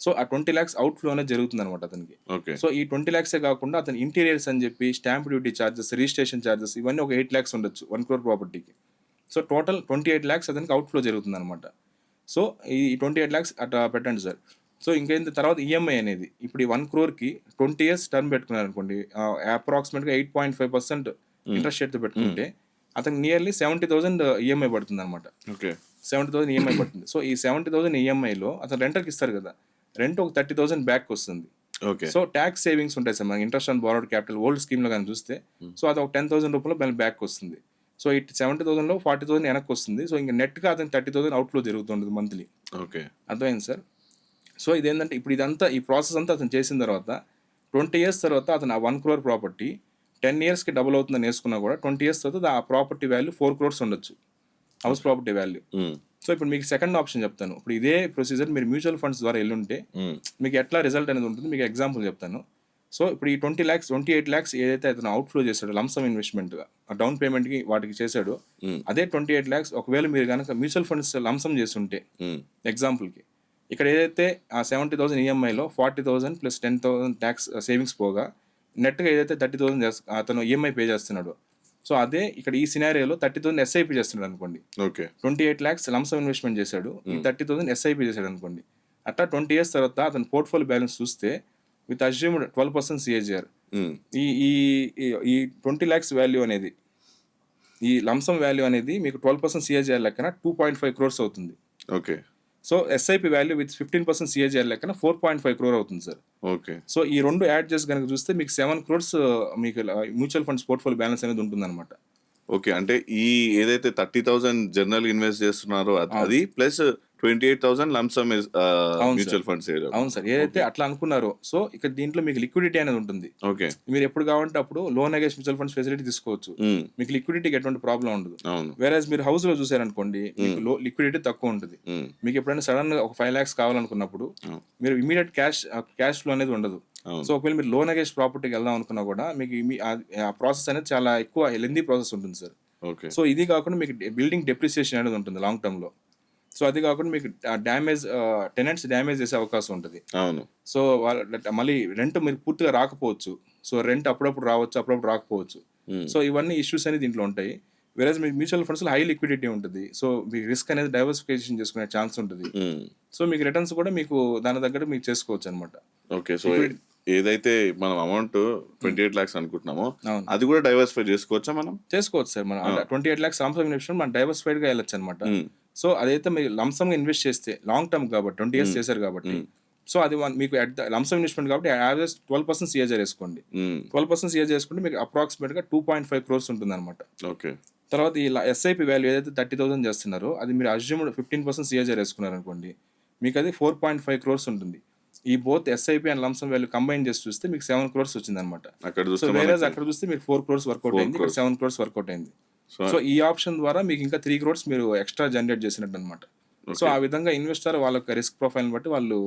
సో ఆ 20 lakhs అవుట్ ఫ్లో అనేది జరుగుతుంది అనమాట అతనికి. సో ఈ 20 lakhs కాకుండా అతని ఇంటీరియర్స్ అని చెప్పి stamp duty charges, registration charges ఇవన్నీ ఒక 8 lakhs ఉండొచ్చు 1 crore ప్రాపర్టీకి. సో టోటల్ 28 lakhs అతనికి అవుట్ ఫ్లో జరుగుతుంది అనమాట. సో ఈ 28 lakhs అట్లా పెట్టండి సార్. సో ఇంకేంటి తర్వాత ఈఎంఐ అనేది ఇప్పుడు ఈ 1 crore-కి 20 years టర్మ్ పెట్టుకున్నారు అనుకోండి, అప్రాక్సిమేట్గా 8.5% ఇంట్రెస్ట్ రేట్తో పెట్టుకుంటే అతనికి నియర్లీ 70,000 ఈఎంఐ పడుతుంది అనమాట. ఓకే 70,000 ఈఎంఐ పడుతుంది. సో ఈ 70,000 ఈఎంఐలో అతను రెంటర్కి ఇస్తారు కదా, రెంట్ ఒక 30,000 బ్యాక్ వస్తుంది. ఓకే సో ట్యాక్స్ సేవింగ్స్ ఉంటాయి సార్ మనకి interest on borrowed capital old స్కీమ్లో కానీ చూస్తే. సో అది ఒక 10,000 రూపాయలు మళ్ళీ బ్యాక్ వస్తుంది. సో ఈ 70,000లో 40,000 వెనక్కి వస్తుంది. సో ఇంకా నెట్గా అతనికి 30,000 అవుట్ఫ్లో జరుగుతుంటుంది మంత్లీ. ఓకే అర్థమైంది సార్. సో ఇదేంటంటే ఇప్పుడు ఇదంతా ఈ ప్రాసెస్ అంతా అతను చేసిన తర్వాత 20 years తర్వాత అతను ఆ 1 crore ప్రాపర్టీ 10 yearsకి డబుల్ అవుతుందని వేసుకున్నా కూడా 20 years తర్వాత ఆ ప్రాపర్టీ వాల్యూ 4 crores ఉండొచ్చు, హౌస్ ప్రాపర్టీ వాల్యూ. సో ఇప్పుడు మీకు సెకండ్ ఆప్షన్ చెప్తాను. ఇప్పుడు ఇదే ప్రొసీజర్ మీరు మ్యూచువల్ ఫండ్స్ ద్వారా వెళ్ళుంటే మీకు ఎట్లా రిజల్ట్ అనేది ఉంటుంది మీకు ఎగ్జాంపుల్ చెప్తాను. సో ఇప్పుడు ఈ 28 lakhs ఏదైతే అతను అవుట్ఫ్లో చేశాడో లంసమ్ ఇన్వెస్ట్మెంట్ డౌన్ పేమెంట్కి వాటికి చేశాడో అదే 28 lakhs ఒకవేళ మీరు కనుక మ్యూచువల్ ఫండ్స్ లంసమ్ చేస్తుంటే ఎగ్జాంపుల్కి ఇక్కడ ఏదైతే ఆ 70,000 ఈఎంఐలో 40,000 ప్లస్ 10,000 ట్యాక్స్ సేవింగ్స్ పోగా నెట్గా ఏదైతే 30,000 అతను ఈఎంఐ పే చేస్తున్నాడు, సో అదే ఇక్కడ ఈ సినారియోలో 30,000 ఎస్ఐపి చేస్తున్నాడు అనుకోండి. ఓకే 28 lakhs లంసమ్ ఇన్వెస్ట్మెంట్ చేశాడు, ఈ 30,000 ఎస్ఐపి చేశాడు అనుకోండి. అట్లా 20 years తర్వాత అతను పోర్ట్ఫోలియో బ్యాలెన్స్ చూస్తే విత్ అజ్యూమ్డ్ 12% సిఏజిఆర్ ఈ ఈ ఈ- ఈ 20 lakhs వాల్యూ అనేది, ఈ లంసమ్ వాల్యూ అనేది మీకు 12% సిఏజిఆర్ లెక్కన 2.5 crores అవుతుంది. Okay so SIP value with 15% CAGR లెక్కన 4.5 crore అవుతుంది సార్. ఓకే సో ఈ రెండు యాడ్ చేసి కనుక చూస్తే మీకు 7 crores మీకు మ్యూచువల్ ఫండ్స్ పోర్ట్ఫోలియో బ్యాలెన్స్ అనేది ఉంటుందన్నమాట. ఓకే అంటే ఈ ఏదైతే 30,000 జనరల్ ఇన్వెస్ట్ చేస్తున్నారో అది ప్లస్ 28,000 లంసమ్ మ్యూచువల్ ఫండ్స్. అవును సార్, ఏదైతే అట్లా అనుకున్నారో సో ఇక్కడ దీంట్లో మీకు లిక్విడిటీ అనేది ఉంటుంది. ఓకే మీరు ఎప్పుడు కావాలంటే అప్పుడు loan against mutual funds facility తీసుకోవచ్చు, మీకు లిక్విడిటీకి ఎటువంటి ప్రాబ్లం ఉండదు. అవును వేరేజ్ మీరు హౌస్ లో చూసారనుకోండి మీకు లిక్విడిటీ తక్కువ ఉంటుంది. మీకు ఎప్పుడైనా సడన్ గా ఒక 5 lakhs కావాలనుకున్నప్పుడు మీరు ఇమీడియట్ క్యాష్ ఫ్లో అనేది ఉండదు. సో ఒకవేళ మీరు లోన్ అగేన్స్ ప్రాపర్టీకి వెళ్దాం అనుకున్నా కూడా మీకు ఆ ప్రాసెస్ అనేది చాలా ఎక్కువ లెందీ ప్రాసెస్ ఉంటుంది సార్. ఓకే సో ఇది కాకుండా మీకు బిల్డింగ్ డెప్రిసియేషన్ అనేది ఉంటుంది లాంగ్ టర్మ్ లో. సో అది కాకుండా మీకు డ్యామేజ్ టెనెంట్స్ డ్యామేజ్ చేసే అవకాశం ఉంటుంది. అవును సో మళ్ళీ రెంట్ మీరు పూర్తిగా రాకపోవచ్చు, సో రెంట్ అప్పుడప్పుడు రావచ్చు, అప్పుడప్పుడు రాకపోవచ్చు. సో ఇవన్నీ ఇష్యూస్ అనేది దీంట్లో ఉంటాయి. వేరేజ్ మీ మ్యూచువల్ ఫండ్స్లో హై లిక్విడిటీ ఉంటుంది, సో మీ రిస్క్ అనేది డైవర్సిఫికేషన్ చేసుకునే ఛాన్స్ ఉంటుంది. సో మీకు రిటర్న్స్ కూడా మీకు దాని తగ్గట్టు మీకు చేసుకోవచ్చు అనమాట. ఓకే సో ఏదైతే మనం అమౌంట్ 28 lakhs అనుకుంటున్నామో అవును. అది కూడా డైవర్సిఫై చేసుకోవచ్చా మనం? చేసుకోవచ్చు సార్. మనం 28 lakhs లంసమ్ ఇన్వెస్ట్మెంట్ మనం డైవర్సిఫైడ్ గా వెళ్ళొచ్చు అనమాట. సో అదైతే మీరు లంసమ్ ఇన్వెస్ట్ చేస్తే లాంగ్ టర్మ్ కాబట్టి 20 years చేశారు కాబట్టి, సో అది మీకు లంసమ్ ఇన్వెస్ట్మెంట్ కాబట్టి యావరేజ్ 12% సిఏజర్ వేసుకోండి. 12% సిఏజర్ వేసుకుంటే మీకు అప్రాక్సిమేట్ గా 2.5 crores ఉంటుంది అనమాట. ఓకే తర్వాత ఈ ఎస్ఐపి వాల్యూ ఏదైతే 30,000 చేస్తున్నారో అది మీరు అజ్యూమ్డ్ 15% సిఏజర్ వేసుకున్నారు అనుకోండి, మీకు అది 4.5 crores ఉంటుంది. ఈ both SIP and lump sum value combine చేసి చూస్తే మీకు 7 crores వచ్చింది అనమాట. అక్కడ సో చూస్తే వేరే అక్కడ చూస్తే మీకు 4 crores వర్కౌట్ అయింది, ఇక్కడ 7 crores వర్కౌట్ అయింది. సో ఈ ఆప్షన్ ద్వారా మీకు ఇంకా 3 crores మీరు ఎక్స్ట్రా జనరేట్ చేసినట్టు అనమాట. సో ఆ విధంగా ఇన్వెస్టర్ వాళ్ళ రిస్క్ ప్రొఫైల్ బట్టి వాళ్ళు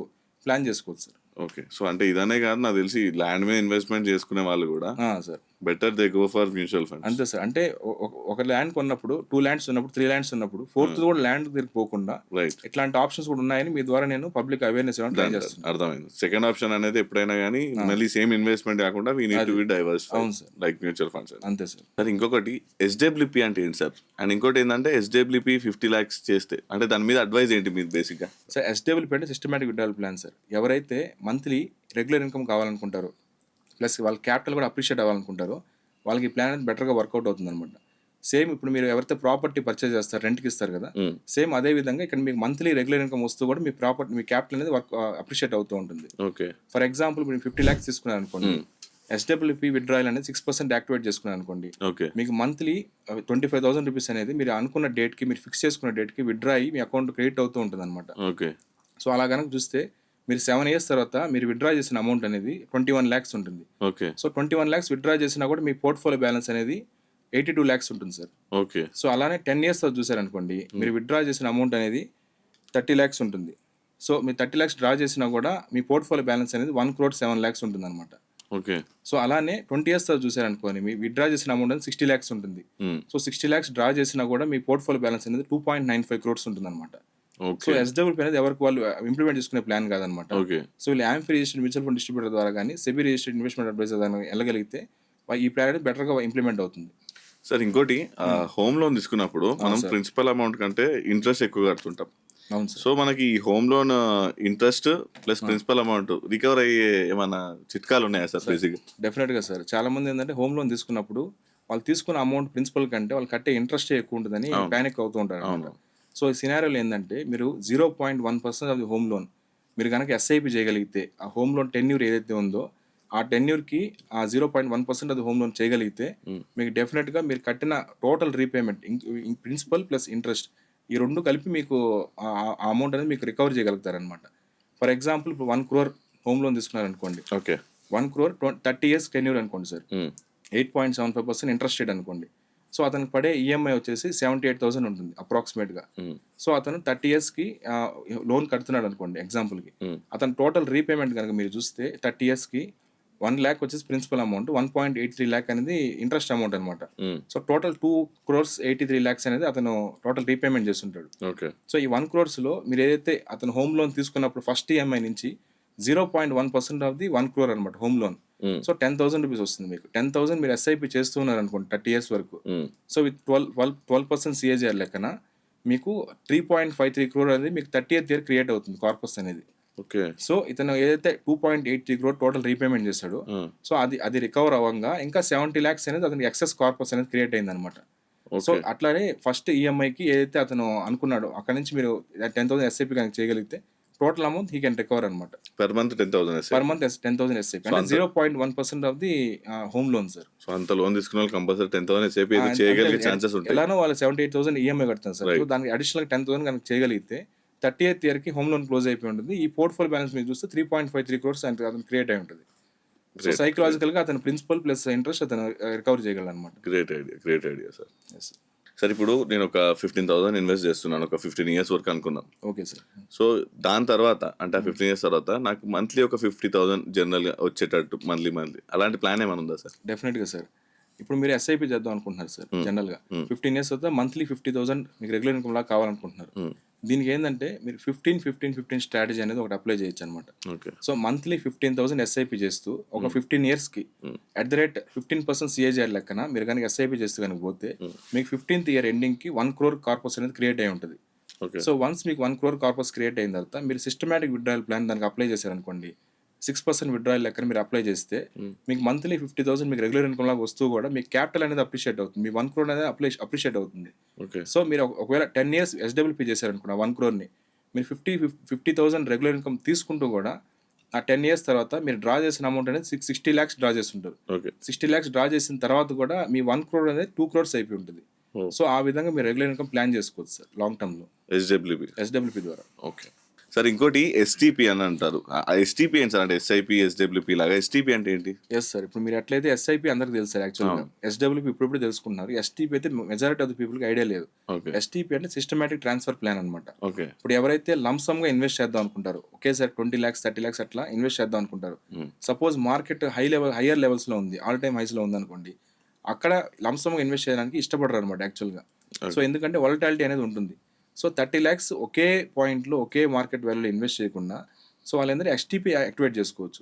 ప్లాన్ చేసుకోవచ్చు సార్. ఓకే సో అంటే ఇదనే కాదు, నాకు తెలిసి ల్యాండ్ మీద ఇన్వెస్ట్మెంట్ చేసుకునే వాళ్ళు కూడా sir better they go for mutual funds. అంతే సార్. అంటే ఒక ల్యాండ్ కొన్నప్పుడు 2 lands ఉన్నప్పుడు 3 lands ఉన్నప్పుడు 4th కూడా ల్యాండ్ దగ్గరికి పోకుండా రైట్ ఇట్లాంటి ఆప్షన్స్ కూడా ఉన్నాయని మీ ద్వారా నేను పబ్లిక్ అవేర్నెస్ ట్రై చేస్తున్నాను. అర్థమైంది. సెకండ్ ఆప్షన్ అనేది ఎప్పుడైనా కానీ మళ్ళీ సేమ్ ఇన్వెస్ట్మెంట్ కాకుండా we need to be diversify అవును సార్, లైక్ మ్యూచువల్ ఫండ్స్. అంతే సార్. సార్ ఇంకొకటి ఎస్డబ్ల్యూపీ అంటే ఏంటి సార్? అండ్ ఇంకోటి ఏంటంటే ఎస్డబ్ల్యూపీ 50 lakhs చేస్తే అంటే దాని మీద అడ్వైజ్ ఏంటి మీరు బేసిక్గా? సార్ ఎస్డబ్ల్యూపీ అంటే సిస్టమేటిక్ విత్డ్రాయల్ ప్లాన్ సార్. ఎవరైతే మంత్లీ రెగ్యులర్ ఇన్కమ్ కావాలనుకుంటారో ప్లస్ వాళ్ళ క్యాపిటల్ కూడా అప్రిషియేట్ అవ్వాలనుకుంటారో వాళ్ళకి ఈ ప్లాన్ అనేది బెటర్గా వర్కౌట్ అవుతుంది అనమాట. సేమ్ ఇప్పుడు మీరు ఎవరైతే ప్రాపర్టీ పర్చేజ్ చేస్తారు, రెంట్కి ఇస్తారు కదా, సేమ్ అదే విధంగా ఇక్కడ మీకు మంత్లీ రెగ్యులర్ ఇన్కమ్ వస్తూ కూడా మీ ప్రాపర్టీ మీ క్యాపిటల్ అనేది వర్క్ అప్రిషియేట్ అవుతూ ఉంటుంది. ఓకే ఫర్ ఎగ్జాంపుల్ మీరు 50 lakhs తీసుకున్నారు అనుకోండి, ఎస్డబ్ల్యూపీ విత్డ్రాయల్ అనేది 6% యాక్టివేట్ చేసుకున్నారు అనుకోండి, ఓకే మీకు మంత్లీ 25,000 రూపీస్ అనేది మీరు అనుకున్న డేట్కి మీరు ఫిక్స్ చేసుకున్న డేట్కి విత్డ్రా అయ్యి మీ అకౌంట్ క్రెడిట్ అవుతూ ఉంటుంది అనమాట. ఓకే సో అలా కనుక చూస్తే మీరు 7 years తర్వాత మీరు విత్డ్రా చేసిన అమౌంట్ అనేది 21 lakhs ఉంటుంది. ఓకే సో 21 lakhs విత్డ్రా చేసినా కూడా మీ పోర్ట్ఫోలియో బ్యాలెన్స్ అనేది 82 lakhs ఉంటుంది సార్. ఓకే సో అలానే 10 years తర్వాత చూసారనుకోండి మీరు విత్డ్రా చేసిన అమౌంట్ అనేది 30 lakhs ఉంటుంది. సో మీరు 30 lakhs డ్రా చేసినా కూడా మీ పోర్ట్ఫోలియో బ్యాలెన్స్ అనేది 1,07 lakhs ఉంటుంది అనమాట. ఓకే సో అలానే 20 years తర్వాత చూసారనుకోండి మీ విత్డ్రా చేసిన అమౌంట్ అనేది 60 lakhs ఉంటుంది. సో 60 lakhs డ్రా చేసినా కూడా మీ పోర్ట్ఫోలియో బ్యాలెన్స్ అనేది 2.95 crores ఉంటుంది అనమాట. సో ఓకే ఎస్డబ్ల్యూపీ అనేది ఎవరికి వాళ్ళు ఇంప్లిమెంట్ చేసుకునే ప్లాన్ కాదనమాట. ఓకే సో వీళ్ళు amphi registered mutual fund distributor ద్వారా కానీ సెబీ రిజిస్టర్డ్ ఇన్వెస్ట్మెంట్ అడ్వైజర్ ద్వారా వెళ్ళగలిగితే ఈ ప్లాన్ అనేది బెటర్గా ఇంప్లిమెంట్ అవుతుంది. సార్ ఇంకోటి హోమ్ లోన్ తీసుకున్నప్పుడు మనం sir. ప్రిన్సిపల్ అమౌంట్ కంటే ఇంట్రెస్ట్ ఎక్కువ కడుతుంటాం. అవును సార్. సో మనకి ఈ home loan interest plus principal amount recover అయ్యే ఏమైనా చిట్కాలు ఉన్నాయా సార్ బేసిక్గా? డెఫినెట్గా సార్. చాలా మంది ఏంటంటే హోమ్ లోన్ తీసుకున్నప్పుడు వాళ్ళు తీసుకున్న అమౌంట్ ప్రిన్సిపల్ కంటే వాళ్ళు కట్టే ఇంట్రెస్ట్ ఎక్కువ ఉంటుందని ప్యానిక్ అవుతూ ఉంటారు అనమాట. సో ఈ సినారియోలో ఏంటంటే మీరు 0.1% ఆఫ్ ది హోమ్ లోన్ మీరు కనుక ఎస్ఐపి చేయగలిగితే ఆ హోమ్ లోన్ టెన్యూర్ ఏదైతే ఉందో ఆ టెన్యూర్కి ఆ 0.1% ఆఫ్ ది హోమ్ లోన్ చేయగలిగితే మీకు డెఫినెట్గా మీరు కట్టిన total repayment principal plus interest ఈ రెండు కలిపి మీకు ఆ అమౌంట్ అనేది మీకు రికవర్ చేయగలుగుతారనమాట. ఫర్ ఎగ్జాంపుల్ ఇప్పుడు 1 crore హోమ్ లోన్ తీసుకున్నారనుకోండి, ఓకే 1 crore 30 years టెన్యూర్ అనుకోండి సార్, 8.75% ఇంట్రెస్ట్ రేట్ అనుకోండి. సో అతనికి పడే ఈఎంఐ వచ్చేసి 78,000 ఉంటుంది అప్రాక్సిమేట్గా. సో అతను 30 yearsకి లోన్ కడుతున్నాడు అనుకోండి ఎగ్జాంపుల్కి, అతను టోటల్ రీపేమెంట్ కనుక మీరు చూస్తే 30 yearsకి 1 lakh వచ్చేసి ప్రిన్సిపల్ అమౌంట్, 1.83 lakh అనేది ఇంట్రెస్ట్ అమౌంట్ అనమాట. Hmm. సో టోటల్ 2.83 crores అనేది అతను టోటల్ రీపేమెంట్ చేస్తుంటాడు. ఓకే. సో ఈ 1 crores మీరు ఏదైతే అతను హోమ్ లోన్ తీసుకున్నప్పుడు ఫస్ట్ ఈఎంఐ నుంచి 0.1% ఆఫ్ ది 1 crore అనమాట హోమ్ లోన్. సో 10,000 రూపీస్ వస్తుంది మీకు. 10,000 మీరు ఎస్ఐపి చేస్తున్నారు అనుకోండి 30 years వరకు. సో విత్ 12% సిఏజిఆర్ లెక్కన మీకు 3.53 crore అనేది మీకు 30th year క్రియేట్ అవుతుంది కార్పస్ అనేది. ఓకే. సో ఇతను ఏదైతే 2.83 crore టోటల్ రీపేమెంట్ చేశాడో సో అది రికవర్ అవ్వగా ఇంకా 70 lakhs అనేది అతనికి ఎక్సెస్ కార్పస్ అనేది క్రియేట్ అయింది అనమాట. సో అట్లానే ఫస్ట్ ఈఎంఐకి ఏదైతే అతను అనుకున్నాడో అక్కడ నుంచి మీరు 10,000 ఎస్ఐపి కనుక చేయగలిగితే total amount he can recover అనమాట. Per month 10,000 per month 10,000 SIP అంటే 0.1% of the home loan sir. So అంత లోన్ తీసుకున్న వాళ్ళు కంపల్సరీ 10,000 ఎస్ఐపి చేయగలిగే ఛాన్సెస్ ఉంటాయి. ఎలానో వాళ్ళు 78,000 ఈఎంఐ కడతారు సార్. సో దానికి అడిషనల్ 10,000 కనుక చేయగలిగితే 30th year కి హోమ్ లోన్ క్లోజ్ అయిపోయి ఉంటుంది. ఈ పోర్ట్ఫోలియో బ్యాలెన్స్ మీరు చూస్తే 3.53 crores అంటే అతను క్రియేట్ అయి ఉంటుంది. సో సైకలాజికల్ గా అతను ప్రిన్సిపల్ ప్లస్ ఇంట్రెస్ట్ అతను రికవర్ చేయగలరు అనమాట. Great idea sir. సార్ ఇప్పుడు నేను ఒక 15,000 ఇన్వెస్ట్ చేస్తున్నాను ఒక 15 years వరకు అనుకున్నాం. Okay sir. సో దాని తర్వాత అంటే ఆ 15 years తర్వాత నాకు మంత్లీ ఒక 50,000 జనరల్గా వచ్చేటట్టు మంత్లీ అలాంటి ప్లాన్ ఏమైనా ఉందా సార్? డెఫినెట్గా సార్. ఇప్పుడు మీరు ఎస్ఐపి చేద్దాం అనుకుంటున్నారు సార్. జనరల్గా 15 years తర్వాత మంత్లీ 50,000 మీకు రెగ్యులర్ ఇన్కమ్ లాగా కావాలనుకుంటున్నారు. దీనికి ఏంటంటే మీరు 15-15-15 స్ట్రాటజీ అనేది ఒకటి అప్లై చేయొచ్చు అనమాట. సో మంత్లీ 15,000 ఎస్ఐపి చేస్తూ ఒక 15 years కి అట్ ద రేట్ 15% సిఏజిఆర్ లెక్కన మీరు కనుక ఎస్ఐపి చేస్తూ కనుక పోతే మీకు 15th year ఎండింగ్ కి 1 crore కార్పస్ అనేది క్రియేట్ అయి ఉంటుంది. సో వన్స్ మీకు 1 crore కార్పస్ క్రియేట్ అయిన తర్వాత మీరు సిస్టమేటిక్ విత్డ్రాయల్ ప్లాన్ దానికి అప్లై చేశారనుకోండి 6% విత్డ్రాయల్ లెక్కన మీరు అప్లై చేస్తే మీకు మంత్లీ 50,000 మీకు రెగ్యులర్ ఇన్కమ్ లాగా వస్తూ కూడా మీకు క్యాపిటల్ అనేది అప్రిషియేట్ అవుతుంది. మీ 1 crore అనేది అప్రిషియేట్ అవుతుంది. సో మీరు ఒకవేళ 10 years ఎస్డబ్ల్యూపీ చేశారనుకున్న 1 crore మీరు 50,000 రెగ్యులర్ ఇన్కమ్ తీసుకుంటూ కూడా ఆ 10 years తర్వాత మీరు డ్రా చేసిన అమౌంట్ అనేది 60 lakhs డ్రా చేస్తుంటారు. 60 lakhs డ్రా చేసిన తర్వాత కూడా మీ 1 crore అనేది 2 crores అయిపోయి ఉంటుంది. సో ఆ విధంగా మీరు రెగ్యులర్ ఇన్కమ్ ప్లాన్ చేసుకోవచ్చు సార్ లాంగ్ టర్మ్ లో ఎస్డబ్ల్యూపీ ద్వారా. Okay sir. ఇంకోటి ఎస్టీపీ అని అంటారు. ఎస్టీపీ ఏంటి సార్? అంటే ఎస్ఐపి ఎస్డబ్ల్యూపీ లాగా ఎస్టీపీ అంటే ఏంటి? Yes sir. ఇప్పుడు మీరు ఎట్లయితే ఎస్ఐపి అందరికి తెలుసు సార్ యాక్చువల్గా. ఎస్డబ్ల్యూపీ ఇప్పుడు తెలుసుకున్నారు. ఎస్టీపీ అయితే మెజారిటీ ఆఫ్ ద పీపుల్కి ఐడియా లేదు. ఎస్టీపీ అంటే సిస్టమేటిక్ ట్రాన్స్ఫర్ ప్లాన్ అనమాట. ఇప్పుడు ఎవరైతే లంసమ్ గా ఇన్వెస్ట్ చేద్దాం అనుకుంటారు ఒకేసారి 20 lakhs 30 lakhs అట్లా ఇన్వెస్ట్ చేద్దాం అనుకుంటారు. సపోజ్ మార్కెట్ హైయర్ లెవెల్స్ లో ఉంది, ఆల్ టైమ్ హైస్ లో ఉంది అనుకోండి, అక్కడ లంసమ్ గా ఇన్వెస్ట్ చేయడానికి ఇష్టపడరు అనమాట యాక్చువల్గా. సో ఎందుకంటే వాలటాలిటీ అనేది ఉంటుంది. సో 30 lakhs ఒకే పాయింట్లో ఒకే మార్కెట్ వాల్యూలో ఇన్వెస్ట్ చేయకుండా సో వాళ్ళందరూ ఎస్టీపీ యాక్టివేట్ చేసుకోవచ్చు.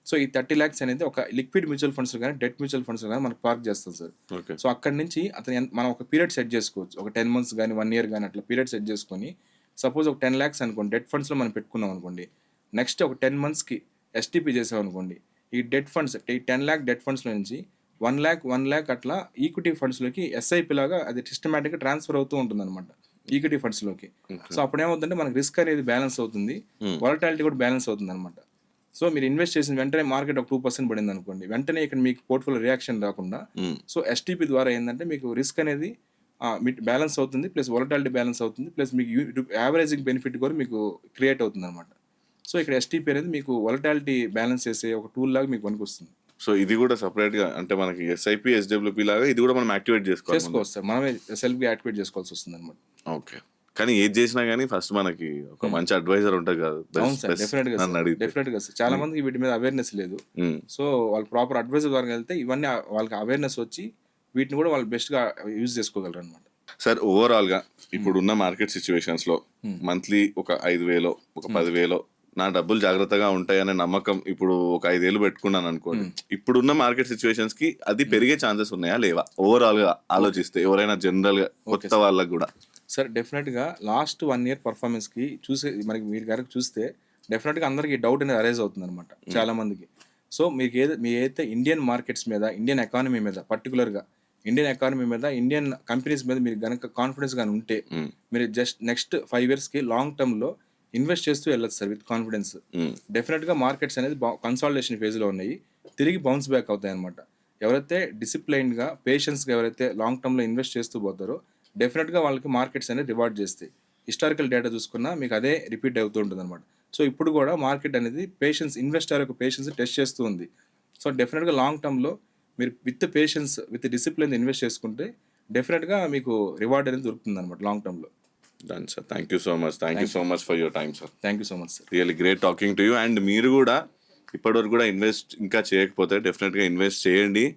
సో ఈ 30 lakhs అనేది ఒక లిక్విడ్ మ్యూచువల్ ఫండ్స్ కానీ డెట్ మ్యూచువల్ ఫండ్స్ కానీ మనకు పార్క్ చేస్తుంది సార్. సో అక్కడి నుంచి అతను మనం ఒక పీరియడ్ సెట్ చేసుకోవచ్చు. ఒక 10 months కానీ 1 year కానీ అట్లా పీరియడ్ సెట్ చేసుకొని సపోజ్ ఒక 10 lakhs అనుకోండి డెట్ ఫండ్స్లో మనం పెట్టుకున్నాం అనుకోండి, నెక్స్ట్ ఒక 10 monthsకి ఎస్టీపీ చేసాం అనుకోండి, ఈ డెట్ ఫండ్స్ ఈ 10 lakh డెట్ ఫండ్స్లో నుంచి 1 lakh అట్లా ఈక్విటీ ఫండ్స్లోకి ఎస్ఐపి లాగా అది సిస్టమేటిక్గా ట్రాన్స్ఫర్ అవుతూ ఉంటుంది అనమాట ఈక్విటీ ఫండ్స్ లోకి. సో అప్పుడు ఏమవుతుందంటే మనకి రిస్క్ అనేది బ్యాలెన్స్ అవుతుంది, వాలటాలిటీ కూడా బ్యాలెన్స్ అవుతుంది అనమాట. సో మీరు ఇన్వెస్ట్ చేసిన వెంటనే మార్కెట్ ఒక 2% పడింది అనుకోండి, వెంటనే ఇక్కడ మీకు పోర్ట్ఫోలియో రియాక్షన్ రాకుండా సో ఎస్టీపీ ద్వారా ఏంటంటే మీకు రిస్క్ అనేది బ్యాలెన్స్ అవుతుంది, ప్లస్ వాలటాలిటీ బ్యాలెన్స్ అవుతుంది, ప్లస్ మీకు యావరేజింగ్ బెనిఫిట్ కూడా మీకు క్రియేట్ అవుతుంది అనమాట. సో ఇక్కడ ఎస్టీపీ అనేది మీకు వాలటాలిటీ బ్యాలెన్స్ చేసే ఒక టూల్ లాగా మీకు పనికొస్తుంది. సో ఇది కూడా సపరేట్ గా అంటే మనకి ఎస్ఐపి ఎస్డబ్ల్యూపీ లాగా ఇది కూడా మనం యాక్టివేట్ చేసుకోవచ్చు సార్. మనమే సెల్ఫ్ గా యాక్టివేట్ చేసుకోవాల్సి వస్తుంది అనమాట. ఓకే. కానీ ఏది చేసినా కానీ ఫస్ట్ మనకి ఒక మంచి అడ్వైజర్ ఉంటుంది కదా. డెఫినెట్ గా సార్. చాలా మందికి వీటి మీద అవేర్నెస్ లేదు. సో వాళ్ళు ప్రాపర్ అడ్వైజర్ ద్వారా వెళ్తే ఇవన్నీ వాళ్ళకి అవేర్నెస్ వచ్చి వీటిని కూడా వాళ్ళు బెస్ట్ గా యూజ్ చేసుకోగలరు అనమాట. సార్ ఓవరాల్ గా ఇప్పుడున్న మార్కెట్ సిచ్యువేషన్స్ లో మంత్లీ ఒక 5,000 ఒక 10,000 నా డబ్బులు జాగ్రత్తగా ఉంటాయనే నమ్మకం ఇప్పుడు ఒక 5 ఏళ్ళు పెట్టుకున్నాను అనుకోండి, ఇప్పుడున్న మార్కెట్ సిచ్యువేషన్స్ కి అది పెరిగే ఛాన్సెస్ ఉన్నాయా లేవా ఓవరాల్ గా ఆలోచిస్తే ఎవరైనా జనరల్ గా కొత్త వాళ్ళకి కూడా? సార్ డెఫినెట్ గా లాస్ట్ 1 year పర్ఫార్మెన్స్ కి చూసే మనకి మీరు కనుక చూస్తే డెఫినెట్ గా అందరికి డౌట్ అనేది అరైజ్ అవుతుంది అనమాట చాలా మందికి. సో మీకు ఏదైతే ఇండియన్ మార్కెట్స్ మీద, ఇండియన్ ఎకానమీ మీద, పర్టికులర్ గా ఇండియన్ ఎకానమీ మీద, ఇండియన్ కంపెనీస్ మీద మీరు కనుక కాన్ఫిడెన్స్ గానీ ఉంటే మీరు జస్ట్ నెక్స్ట్ 5 years కి లాంగ్ టర్మ్ లో ఇన్వెస్ట్ చేస్తూ వెళ్ళచ్చు సార్ విత్ కాన్ఫిడెన్స్. డెఫినెట్ గా మార్కెట్స్ అనేది కన్సాలిడేషన్ ఫేజ్ లో ఉన్నాయి, తిరిగి బౌన్స్ బ్యాక్ అవుతాయి అనమాట. ఎవరైతే డిసిప్లైన్డ్ గా పేషెన్స్ గా ఎవరైతే లాంగ్ టర్మ్ లో ఇన్వెస్ట్ చేస్తూ పోతారో డెఫినెట్ గా వాళ్ళకి మార్కెట్స్ అనేది రివార్డ్ చేస్తాయి. హిస్టారికల్ డేటా చూసుకున్నా మీకు అదే రిపీట్ అవుతూ ఉంటుంది అనమాట. సో ఇప్పుడు కూడా మార్కెట్ అనేది పేషెన్స్, ఇన్వెస్టర్ యొక్క పేషెన్స్ టెస్ట్ చేస్తూ ఉంది. సో డెఫినెట్ గా లాంగ్ టర్మ్ లో మీరు with patience with discipline invest చేసుకుంటే డెఫినెట్ గా మీకు రివార్డ్ అనేది దొరుకుతుంది అనమాట లాంగ్ టర్మ్ లో. Done, sir. Thank you so much. Thank you so much for your time, sir. Thank you so much, sir. Really great talking to you. And మీరు కూడా ఇప్పటివరకు కూడా ఇన్వెస్ట్ ఇంకా చేయకపోతే డెఫినెట్గా ఇన్వెస్ట్ చేయండి.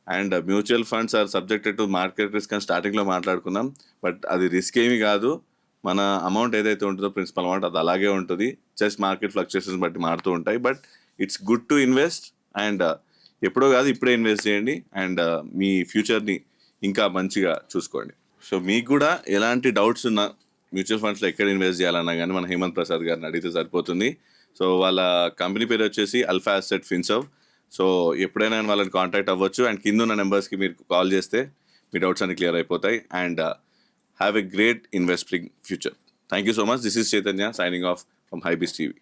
And mutual funds are subjected to market risk అని స్టార్టింగ్లో మాట్లాడుకున్నాం. బట్ అది రిస్క్ ఏమీ కాదు. మన అమౌంట్ ఏదైతే ఉంటుందో ప్రిన్సిపల్ అమౌంట్ అది అలాగే ఉంటుంది. జస్ట్ మార్కెట్ ఫ్లక్చుయేషన్స్ బట్టి మారుతూ ఉంటాయి. But it's good to invest. And ఎప్పుడో కాదు ఇప్పుడే ఇన్వెస్ట్ చేయండి. అండ్ మీ ఫ్యూచర్ని ఇంకా మంచిగా చూసుకోండి. సో మీకు కూడా ఎలాంటి డౌట్స్ ఉన్నా మ్యూచువల్ ఫండ్స్లో ఎక్కడ ఇన్వెస్ట్ చేయాలన్నా కానీ మన హేమంత్ ప్రసాద్ గారిని అడిగితే సరిపోతుంది. సో వాళ్ళ కంపెనీ పేరు వచ్చేసి అల్ఫా అసెట్ ఫిన్సర్వ్. సో ఎప్పుడైనా వాళ్ళని కాంటాక్ట్ అవ్వచ్చు. అండ్ కింద ఉన్న నెంబర్స్కి మీరు కాల్ చేస్తే మీ డౌట్స్ అన్ని క్లియర్ అయిపోతాయి. And have a great investing future. Thank you so much. This is Chaitanya signing off from హైబీస్ TV.